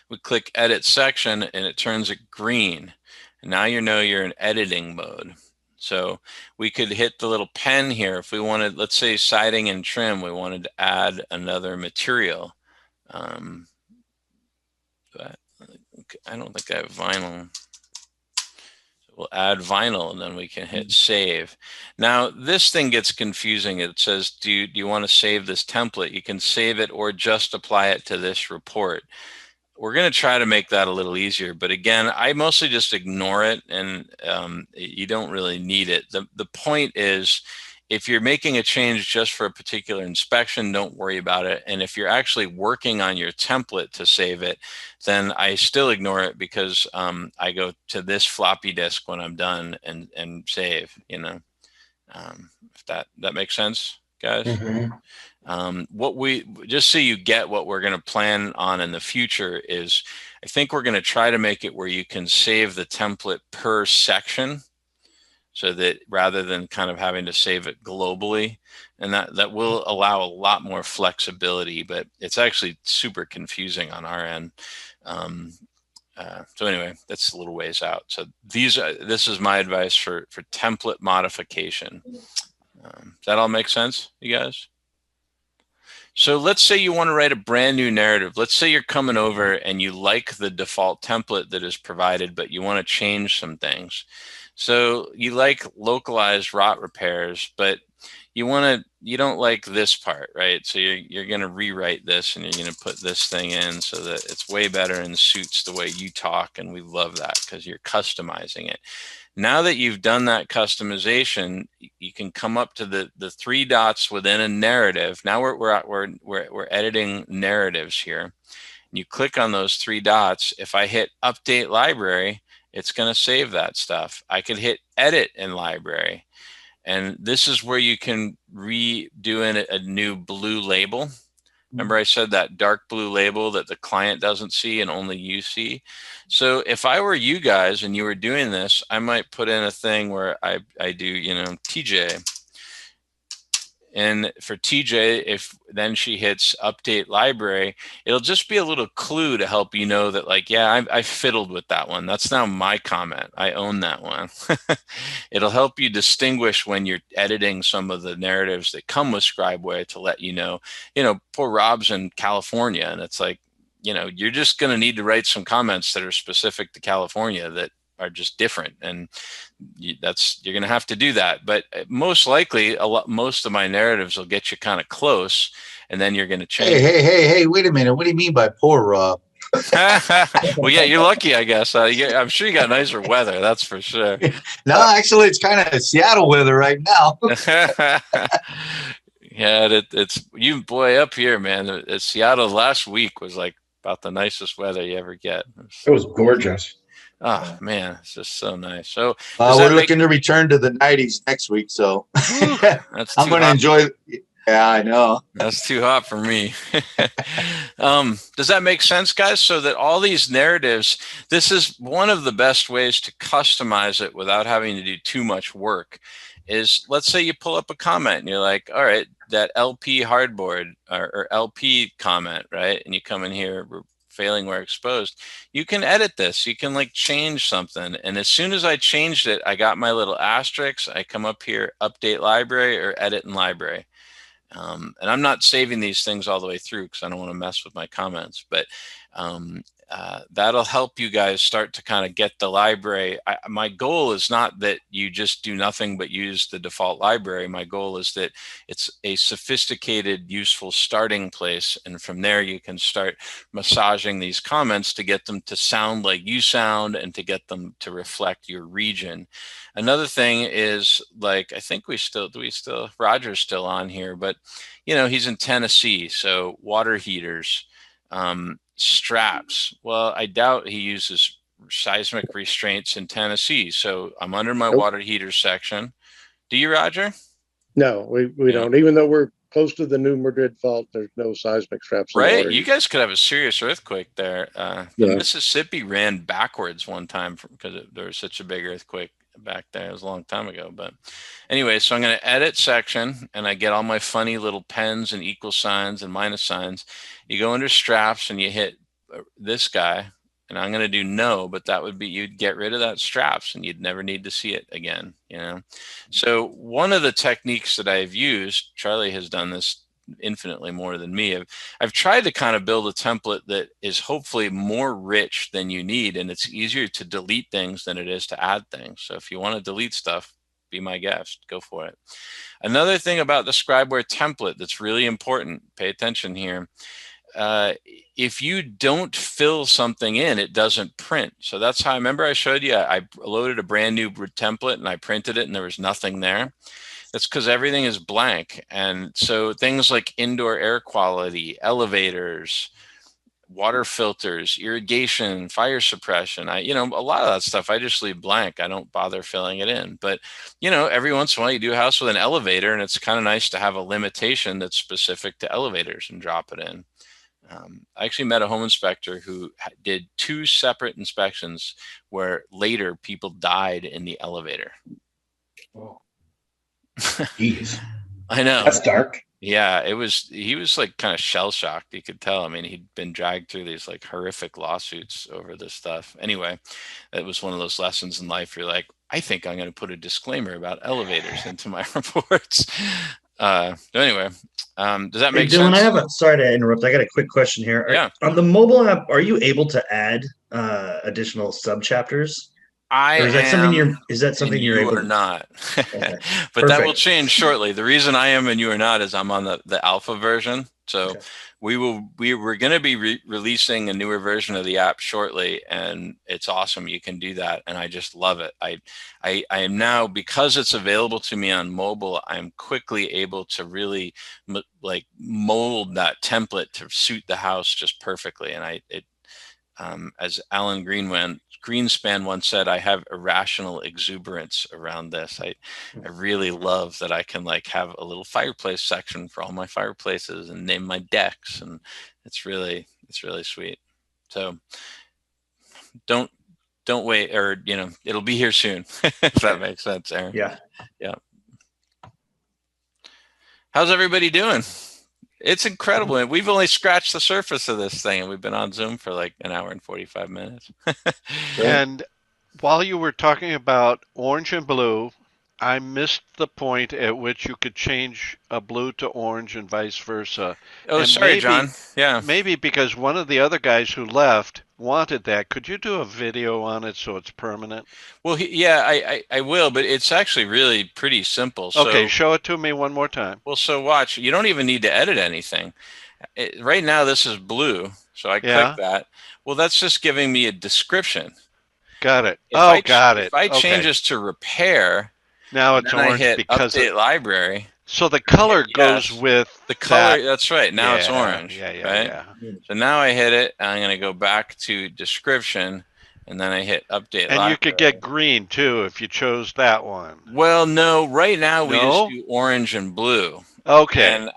We click edit section and it turns it green. And now you're in editing mode. So we could hit the little pen here if we wanted, let's say siding and trim, we wanted to add another material. But I don't think I have vinyl. So we'll add vinyl and then we can hit save. Now this thing gets confusing. It says, do you want to save this template? You can save it or just apply it to this report. we're going to try to make that a little easier. But again, I mostly just ignore it, and you don't really need it. The point is, if you're making a change just for a particular inspection, don't worry about it. And if you're actually working on your template to save it, then I still ignore it, because I go to this floppy disk when I'm done and save, if that makes sense, guys. What we, just so you get what we're going to plan on in the future, is I think we're going to try to make it where you can save the template per section, so that rather than kind of having to save it globally, and that will allow a lot more flexibility, but it's actually super confusing on our end. So anyway, that's a little ways out. So this is my advice for template modification. Does that all make sense, you guys? So let's say you want to write a brand new narrative. Let's say you're coming over and you like the default template that is provided, but you want to change some things. So you like localized rot repairs, but you don't like this part, right? So you're going to rewrite this, and you're going to put this thing in so that it's way better and suits the way you talk. And we love that, because you're customizing it. Now that you've done that customization, you can come up to the three dots within a narrative. Now we're editing narratives here. And you click on those three dots. If I hit update library, it's going to save that stuff. I could hit edit in library. And this is where you can redo a new blue label. Remember I said that dark blue label that the client doesn't see and only you see? So if I were you guys and you were doing this, I might put in a thing where I do, TJ. And for TJ, if then she hits update library, it'll just be a little clue to help you know that, like, yeah, I fiddled with that one. That's now my comment. I own that one. It'll help you distinguish when you're editing some of the narratives that come with Scribeware, to let you know, poor Rob's in California. And it's like, you're just going to need to write some comments that are specific to California that are just different. And you're going to have to do that. But most likely, most of my narratives will get you kind of close, and then you're going to change. Hey, wait a minute. What do you mean by poor Rob? Well, yeah, you're lucky, I guess. I'm sure you got nicer weather. That's for sure. No, actually, it's kind of Seattle weather right now. Yeah, it's you, boy, up here, man. Seattle last week was like about the nicest weather you ever get. It was gorgeous. Oh man, it's just so nice. So we're looking to return to the 90s next week, so I'm going to enjoy. Yeah, I know. That's too hot for me. Does that make sense, guys? So that all these narratives, this is one of the best ways to customize it without having to do too much work. Is, let's say you pull up a comment and you're like, all right, that LP hardboard or LP comment, right? And you come in here, failing where exposed, you can edit this. You can like change something. And as soon as I changed it, I got my little asterisks. I come up here, update library or edit in library. And I'm not saving these things all the way through because I don't want to mess with my comments, but that'll help you guys start to kind of get the library. My goal is not that you just do nothing but use the default library. My goal is that it's a sophisticated, useful starting place. And from there, you can start massaging these comments to get them to sound like you sound and to get them to reflect your region. Another thing is, like, I think Roger's still on here, but he's in Tennessee. So water heaters, straps. Well, I doubt he uses seismic restraints in Tennessee. So I'm under my water heater section. Do you, Roger? No, we don't. Even though we're close to the New Madrid fault, there's no seismic straps. Right. You guys could have a serious earthquake there. The Mississippi ran backwards one time because there was such a big earthquake back there. It was a long time ago. But anyway, so I'm going to edit section and I get all my funny little pens and equal signs and minus signs. You go under straps and you hit this guy, and I'm going to do no, but that would be, you'd get rid of that straps and you'd never need to see it again. So one of the techniques that I've used, Charlie has done this infinitely more than me. I've tried to kind of build a template that is hopefully more rich than you need, and it's easier to delete things than it is to add things. So if you want to delete stuff, be my guest, go for it. Another thing about the Scribeware template that's really important, pay attention here. if you don't fill something in, it doesn't print. So that's how I remember I showed you, I loaded a brand new template and I printed it and there was nothing there. That's because everything is blank. And so things like indoor air quality, elevators, water filters, irrigation, fire suppression, a lot of that stuff I just leave blank. I don't bother filling it in. But, every once in a while you do a house with an elevator and it's kind of nice to have a limitation that's specific to elevators and drop it in. I actually met a home inspector who did 2 separate inspections where later people died in the elevator. Oh. Jeez. I know. That's dark. Yeah, he was like kind of shell shocked. You could tell. I mean, he'd been dragged through these like horrific lawsuits over this stuff. Anyway, it was one of those lessons in life. You're like, I think I'm going to put a disclaimer about elevators into my reports. Anyway, does that make Dylan, sense? sorry to interrupt. I got a quick question here. Yeah. On the mobile app, are you able to add additional sub chapters? Is that something you're able to not? Okay. But that will change shortly. The reason I am and you are not is I'm on the alpha version. So okay. We're going to be releasing a newer version of the app shortly, and it's awesome. You can do that, and I just love it. I am now, because it's available to me on mobile, I'm quickly able to really mold that template to suit the house just perfectly. And as Alan Greenspan once said, I have irrational exuberance around this. I really love that I can have a little fireplace section for all my fireplaces and name my decks, and it's really sweet. So don't wait, or it'll be here soon. If that makes sense, Aaron. Yeah. How's everybody doing? It's incredible. And we've only scratched the surface of this thing, and we've been on Zoom for like an hour and 45 minutes. And while you were talking about orange and blue, I missed the point at which you could change a blue to orange and vice versa. Oh, and sorry, John. Yeah. Maybe because one of the other guys who left wanted that. Could you do a video on it so it's permanent? Well, I will, but it's actually really pretty simple. So, okay, show it to me one more time. Well, so watch. You don't even need to edit anything. Right now, this is blue, so I click that. Well, that's just giving me a description. Got it. Got it. If I change this to repair, now it's orange, I hit because update library. So the color goes with the color. That's right. Now it's orange. Yeah. So now I hit it. I'm going to go back to description, and then I hit update. And library. You could get green too if you chose that one. Well, no. Right now we just do orange and blue. Okay. And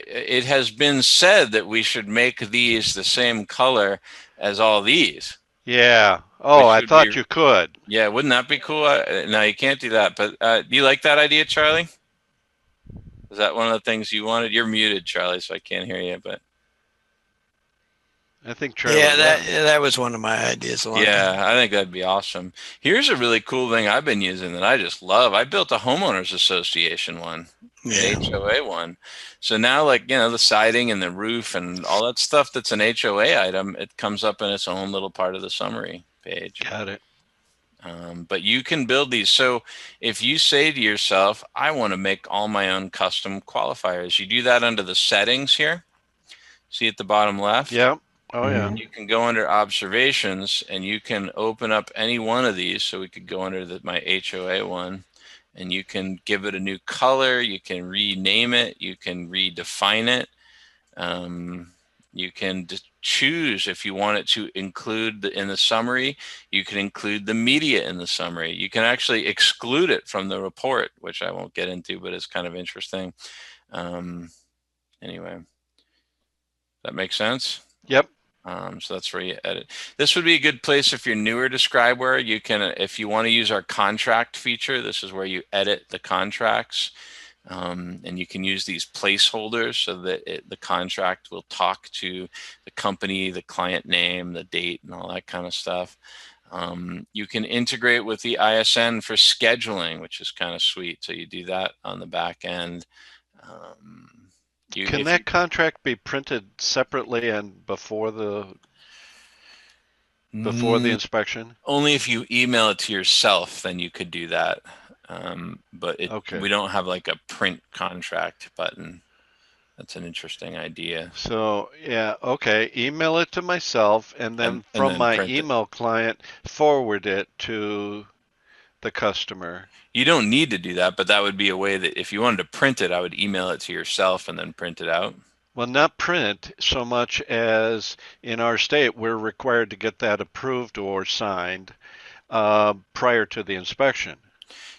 it has been said that we should make these the same color as all these. Yeah. Oh, I thought you could. Yeah, wouldn't that be cool? No, you can't do that. But do you like that idea, Charlie? Is that one of the things you wanted? You're muted, Charlie, so I can't hear you. But I think Charlie. Yeah, that was one of my ideas. Yeah, I think that'd be awesome. Here's a really cool thing I've been using that I just love. I built a homeowners association one, an HOA one. So now, the siding and the roof and all that stuff that's an HOA item, it comes up in its own little part of the summary page. Got it. But you can build these. So if you say to yourself, I want to make all my own custom qualifiers, you do that under the settings here. See at the bottom left? Yeah. Oh, yeah. You can go under observations and you can open up any one of these. So we could go under my HOA one, and you can give it a new color. You can rename it. You can redefine it. You can choose if you want it to include in the summary. You can include the media in the summary. You can actually exclude it from the report, which I won't get into, but it's kind of interesting. Anyway, that makes sense? Yep. So that's where you edit. This would be a good place if you're newer to Scribeware. You can, if you want to use our contract feature, this is where you edit the contracts. And you can use these placeholders so that the contract will talk to the company, the client name, the date, and all that kind of stuff. You can integrate with the ISN for scheduling, which is kind of sweet. So you do that on the back end. Can that contract be printed separately and before the inspection? Only if you email it to yourself, then you could do that. But we don't have like a print contract button. That's an interesting idea. So yeah, okay. Email it to myself, and then And from then my print it. email client, forward it to the customer. You don't need to do that, but that would be a way that if you wanted to print it, I would email it to yourself and then print it out. Well, not print so much as in our state, we're required to get that approved or signed prior to the inspection.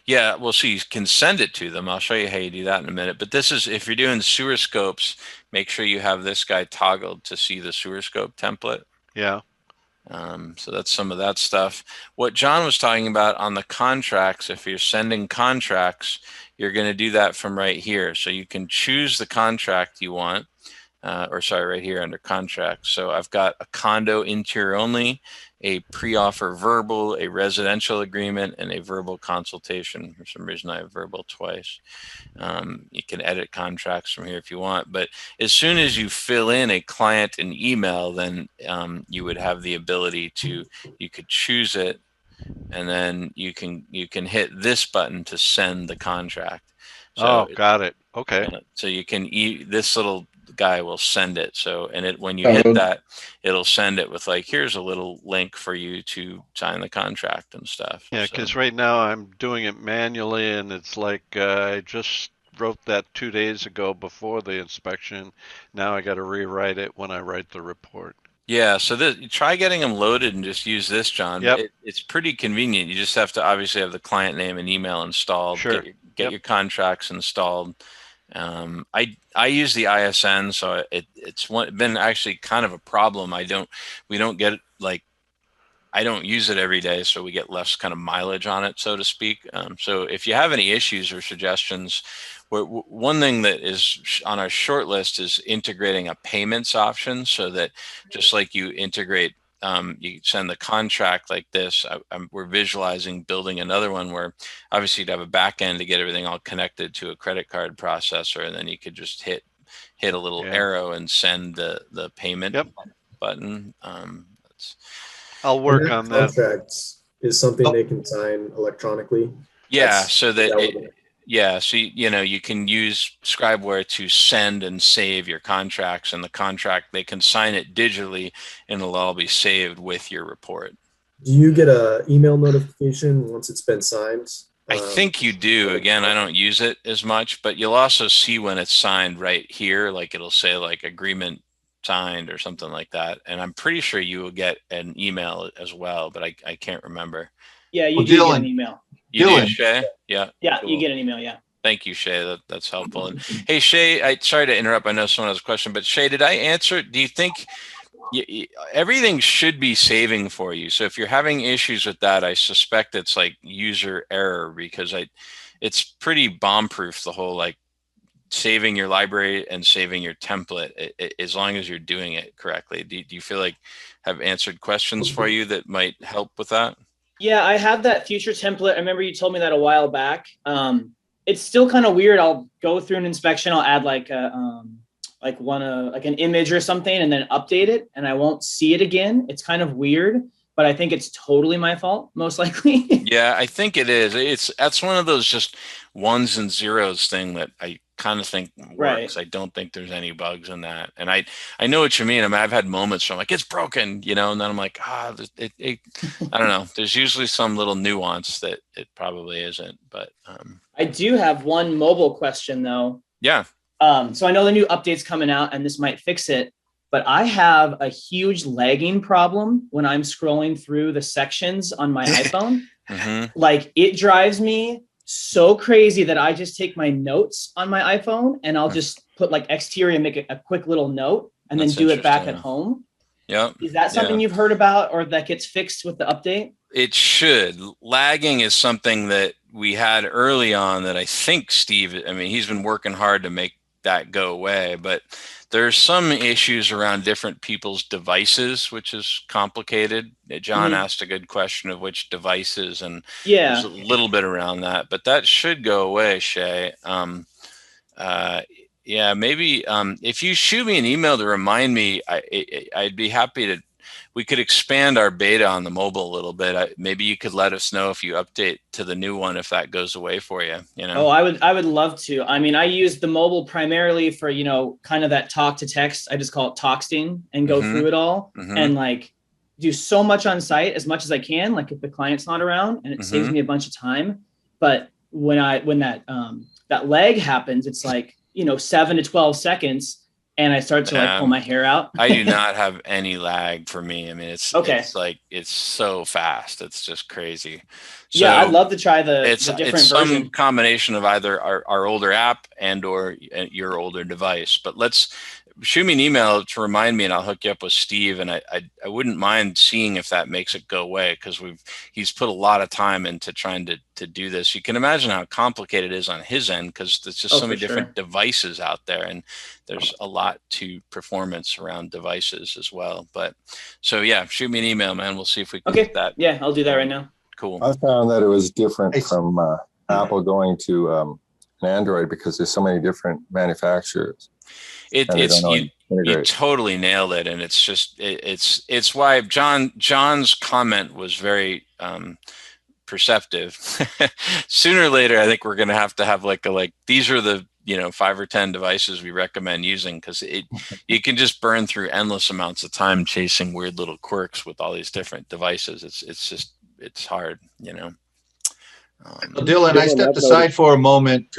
Yeah, well, so you can send it to them. I'll show you how you do that in a minute. But this is, if you're doing sewer scopes, make sure you have this guy toggled to see the sewer scope template. Yeah. So that's some of that stuff. What John was talking about on the contracts, if you're sending contracts, you're going to do that from right here. So you can choose the contract you want, or sorry, right here under contracts. So I've got a condo interior only, a pre-offer verbal, a residential agreement, and a verbal consultation. For some reason, I have verbal twice. You can edit contracts from here if you want, but as soon as you fill in a client and email, then you would have the ability to, you could choose it, and then you can hit this button to send the contract. So got it. Okay. So you can this little guy will send it. So, and when you hit that, it'll send it with like, here's a little link for you to sign the contract and stuff. Yeah, because right now I'm doing it manually, and it's like I just wrote that 2 days ago before the inspection. Now I got to rewrite it when I write the report. Yeah, so try getting them loaded and just use this, John. Yep. It's pretty convenient. You just have to obviously have the client name and email installed. Sure. Get your contracts installed. I use the ISN, so it's been actually kind of a problem. We don't get like, I don't use it every day, so we get less kind of mileage on it, so to speak. So if you have any issues or suggestions, one thing that is on our short list is integrating a payments option, so that just like you integrate, you send the contract like this, we're visualizing building another one where obviously you'd have a back end to get everything all connected to a credit card processor, and then you could just hit a little arrow and send the payment button. I'll work on that. Contracts is something they can sign electronically. Yeah, so that so you can use Scribeware to send and save your contracts, and the contract, they can sign it digitally and it'll all be saved with your report. Do you get a email notification once it's been signed? I think you do. Again, I don't use it as much, but you'll also see when it's signed right here, like it'll say like agreement signed or something like that. And I'm pretty sure you will get an email as well, but I can't remember. Yeah, you do get an email. You do, Shay? Yeah. Yeah, cool. you get an email. Yeah. Thank you, Shay. That's helpful. And hey, Shay, sorry to interrupt. I know someone has a question, but Shay, did I answer? Do you think everything should be saving for you? So if you're having issues with that, I suspect it's like user error, because it's pretty bomb-proof, the whole like saving your library and saving your template, as long as you're doing it correctly. Do you feel like have answered questions for you that might help with that? Yeah, I have that future template. I remember you told me that a while back. It's still kind of weird. I'll go through an inspection. I'll add like an image or something, and then update it, and I won't see it again. It's kind of weird, but I think it's totally my fault, most likely. Yeah, I think it is. That's one of those just ones and zeros thing that I kind of think works. Right. I don't think there's any bugs in that. And I know what you mean. I mean, I've had moments where I'm like, it's broken, and then I'm like, I don't know. There's usually some little nuance that it probably isn't, but I do have one mobile question though. Yeah. So I know the new update's coming out and this might fix it, but I have a huge lagging problem when I'm scrolling through the sections on my iPhone. Mm-hmm. Like, it drives me so crazy that I just take my notes on my iPhone and I'll just put like exterior and make a quick little note and then do it back at home. Yeah. Is that something you've heard about, or that gets fixed with the update? It should. Lagging is something that we had early on that I think Steve, he's been working hard to make that go away, but there's some issues around different people's devices, which is complicated. John asked a good question of which devices, and there's a little bit around that, but that should go away, Shay. Maybe if you shoot me an email to remind me, I'd be happy to we could expand our beta on the mobile a little bit. Maybe you could let us know if you update to the new one, if that goes away for you, you know? Oh, I would love to. I mean, I use the mobile primarily for, you know, kind of that talk to text. I just call it talksting and go through it all and like do so much on site as much as I can. Like if the client's not around, and it saves me a bunch of time. But when that lag happens, it's like, you know, 7 to 12 seconds. And I start to like pull my hair out. I do not have any lag for me. I mean, it's like, it's so fast. It's just crazy. So yeah, I'd love to try the different it's some version. combination of either our older app and or your older device. But shoot me an email to remind me, and I'll hook you up with Steve. And I wouldn't mind seeing if that makes it go away, because he's put a lot of time into trying to do this. You can imagine how complicated it is on his end, because there's just so many different devices out there, and there's a lot to performance around devices as well. But so yeah, shoot me an email, man. We'll see if we can get that. Yeah, I'll do that right now. Cool. I found that it was different from Apple going to an Android, because there's so many different manufacturers. You totally nailed it, and it's just it's why John's comment was very perceptive. Sooner or later, I think we're going to have like these are the 5 or 10 devices we recommend using, because you can just burn through endless amounts of time chasing weird little quirks with all these different devices. It's hard, you know. Dylan, I stepped aside for a moment.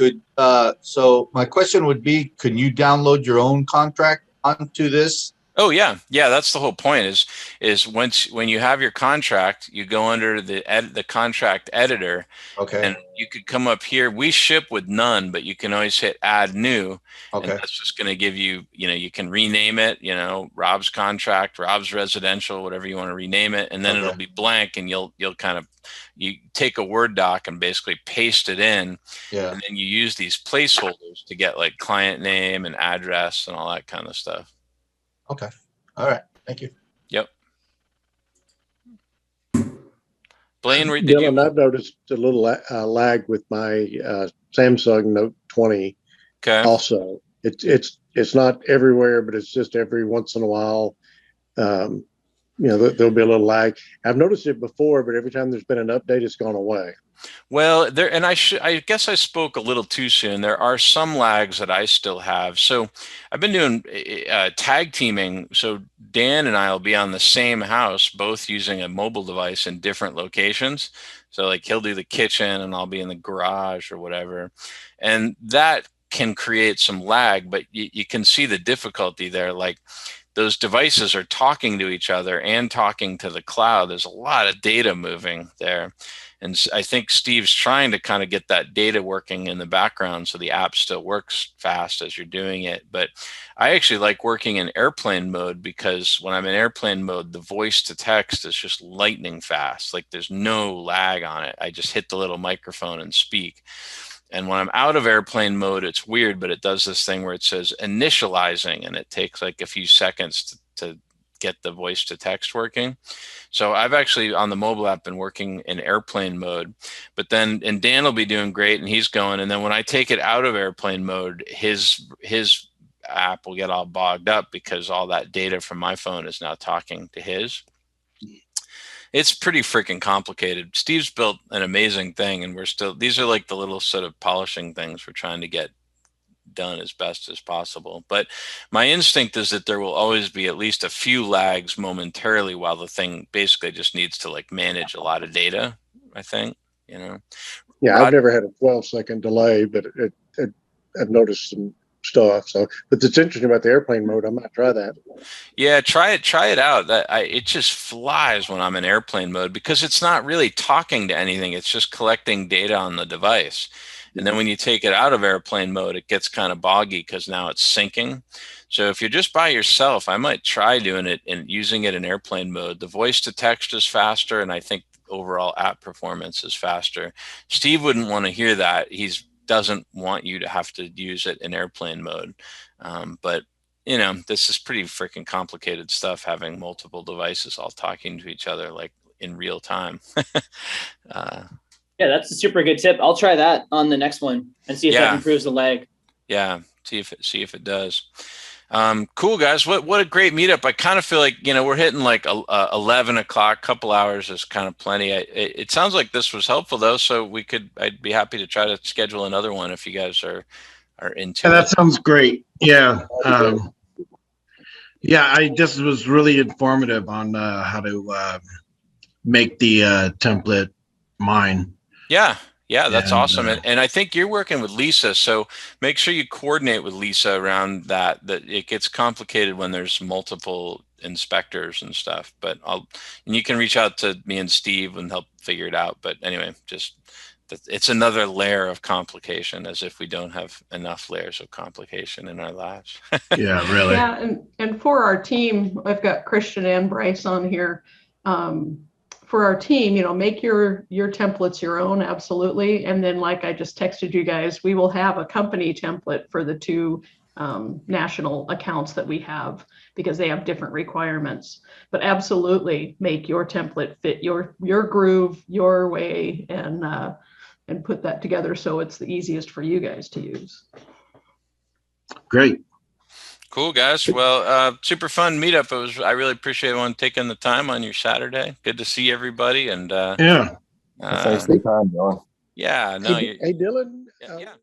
So my question would be, can you download your own contract onto this? Oh yeah, that's the whole point. Is when you have your contract, you go under the contract editor. Okay. And you could come up here. We ship with none, but you can always hit add new. Okay. And that's just going to give you, you can rename it. Rob's contract, Rob's residential, whatever you want to rename it, and then it'll be blank, and you'll kind of take a Word doc and basically paste it in. Yeah. And then you use these placeholders to get like client name and address and all that kind of stuff. Okay. All right. Thank you. Yep. Blaine, Dylan, I've noticed a little lag with my Samsung Note 20. Okay. Also, it's not everywhere, but it's just every once in a while. There'll be a little lag. I've noticed it before, but every time there's been an update, it's gone away. Well, I guess I spoke a little too soon. There are some lags that I still have. So I've been doing tag teaming. So Dan and I will be on the same house, both using a mobile device in different locations. So like he'll do the kitchen and I'll be in the garage or whatever. And that can create some lag, but you can see the difficulty there. Like those devices are talking to each other and talking to the cloud. There's a lot of data moving there. And I think Steve's trying to kind of get that data working in the background so the app still works fast as you're doing it. But I actually like working in airplane mode, because when I'm in airplane mode, the voice to text is just lightning fast. Like there's no lag on it. I just hit the little microphone and speak. And when I'm out of airplane mode, it's weird, but it does this thing where it says initializing, and it takes like a few seconds to get the voice to text working. So I've actually on the mobile app been working in airplane mode, but then, and Dan will be doing great and he's going. And then when I take it out of airplane mode, his app will get all bogged up because all that data from my phone is now talking to his. It's pretty freaking complicated. Steve's built an amazing thing, and these are like the little sort of polishing things we're trying to get done as best as possible. But my instinct is that there will always be at least a few lags momentarily while the thing basically just needs to like manage a lot of data, I think, Yeah, I've never had a 12-second delay, but I've noticed some stuff. So, but it's interesting about the airplane mode. I might try that. Yeah, try it out. It just flies when I'm in airplane mode, because it's not really talking to anything. It's just collecting data on the device. And then when you take it out of airplane mode, it gets kind of boggy because now it's syncing. So if you're just by yourself, I might try doing it and using it in airplane mode. The voice to text is faster, and I think overall app performance is faster. Steve wouldn't want to hear that. He doesn't want you to have to use it in airplane mode. But this is pretty freaking complicated stuff, having multiple devices all talking to each other like in real time. Yeah, that's a super good tip. I'll try that on the next one and see if that improves the lag. Yeah, see if it does. Cool, guys. What a great meetup. I kind of feel like, we're hitting like 11 o'clock, couple hours is kind of plenty. It sounds like this was helpful though. So I'd be happy to try to schedule another one if you guys are into Yeah, it. that sounds great. Yeah. I just was really informative on how to make the template mine. Yeah, that's awesome. And I think you're working with Lisa, so make sure you coordinate with Lisa around that it gets complicated when there's multiple inspectors and stuff. But and you can reach out to me and Steve and help figure it out. But anyway, it's another layer of complication, as if we don't have enough layers of complication in our lives. Yeah, really. Yeah, and for our team, I've got Christian and Bryce on here. For our team, make your templates your own, absolutely. And then, like I just texted you guys, we will have a company template for the two national accounts that we have, because they have different requirements. But absolutely make your template fit your groove, your way, and put that together so it's the easiest for you guys to use. Great. Cool, guys. Well, super fun meetup. I really appreciate everyone taking the time on your Saturday. Good to see everybody. And thanks for your time, Dylan. Yeah, no. Hey, Dylan. Yeah.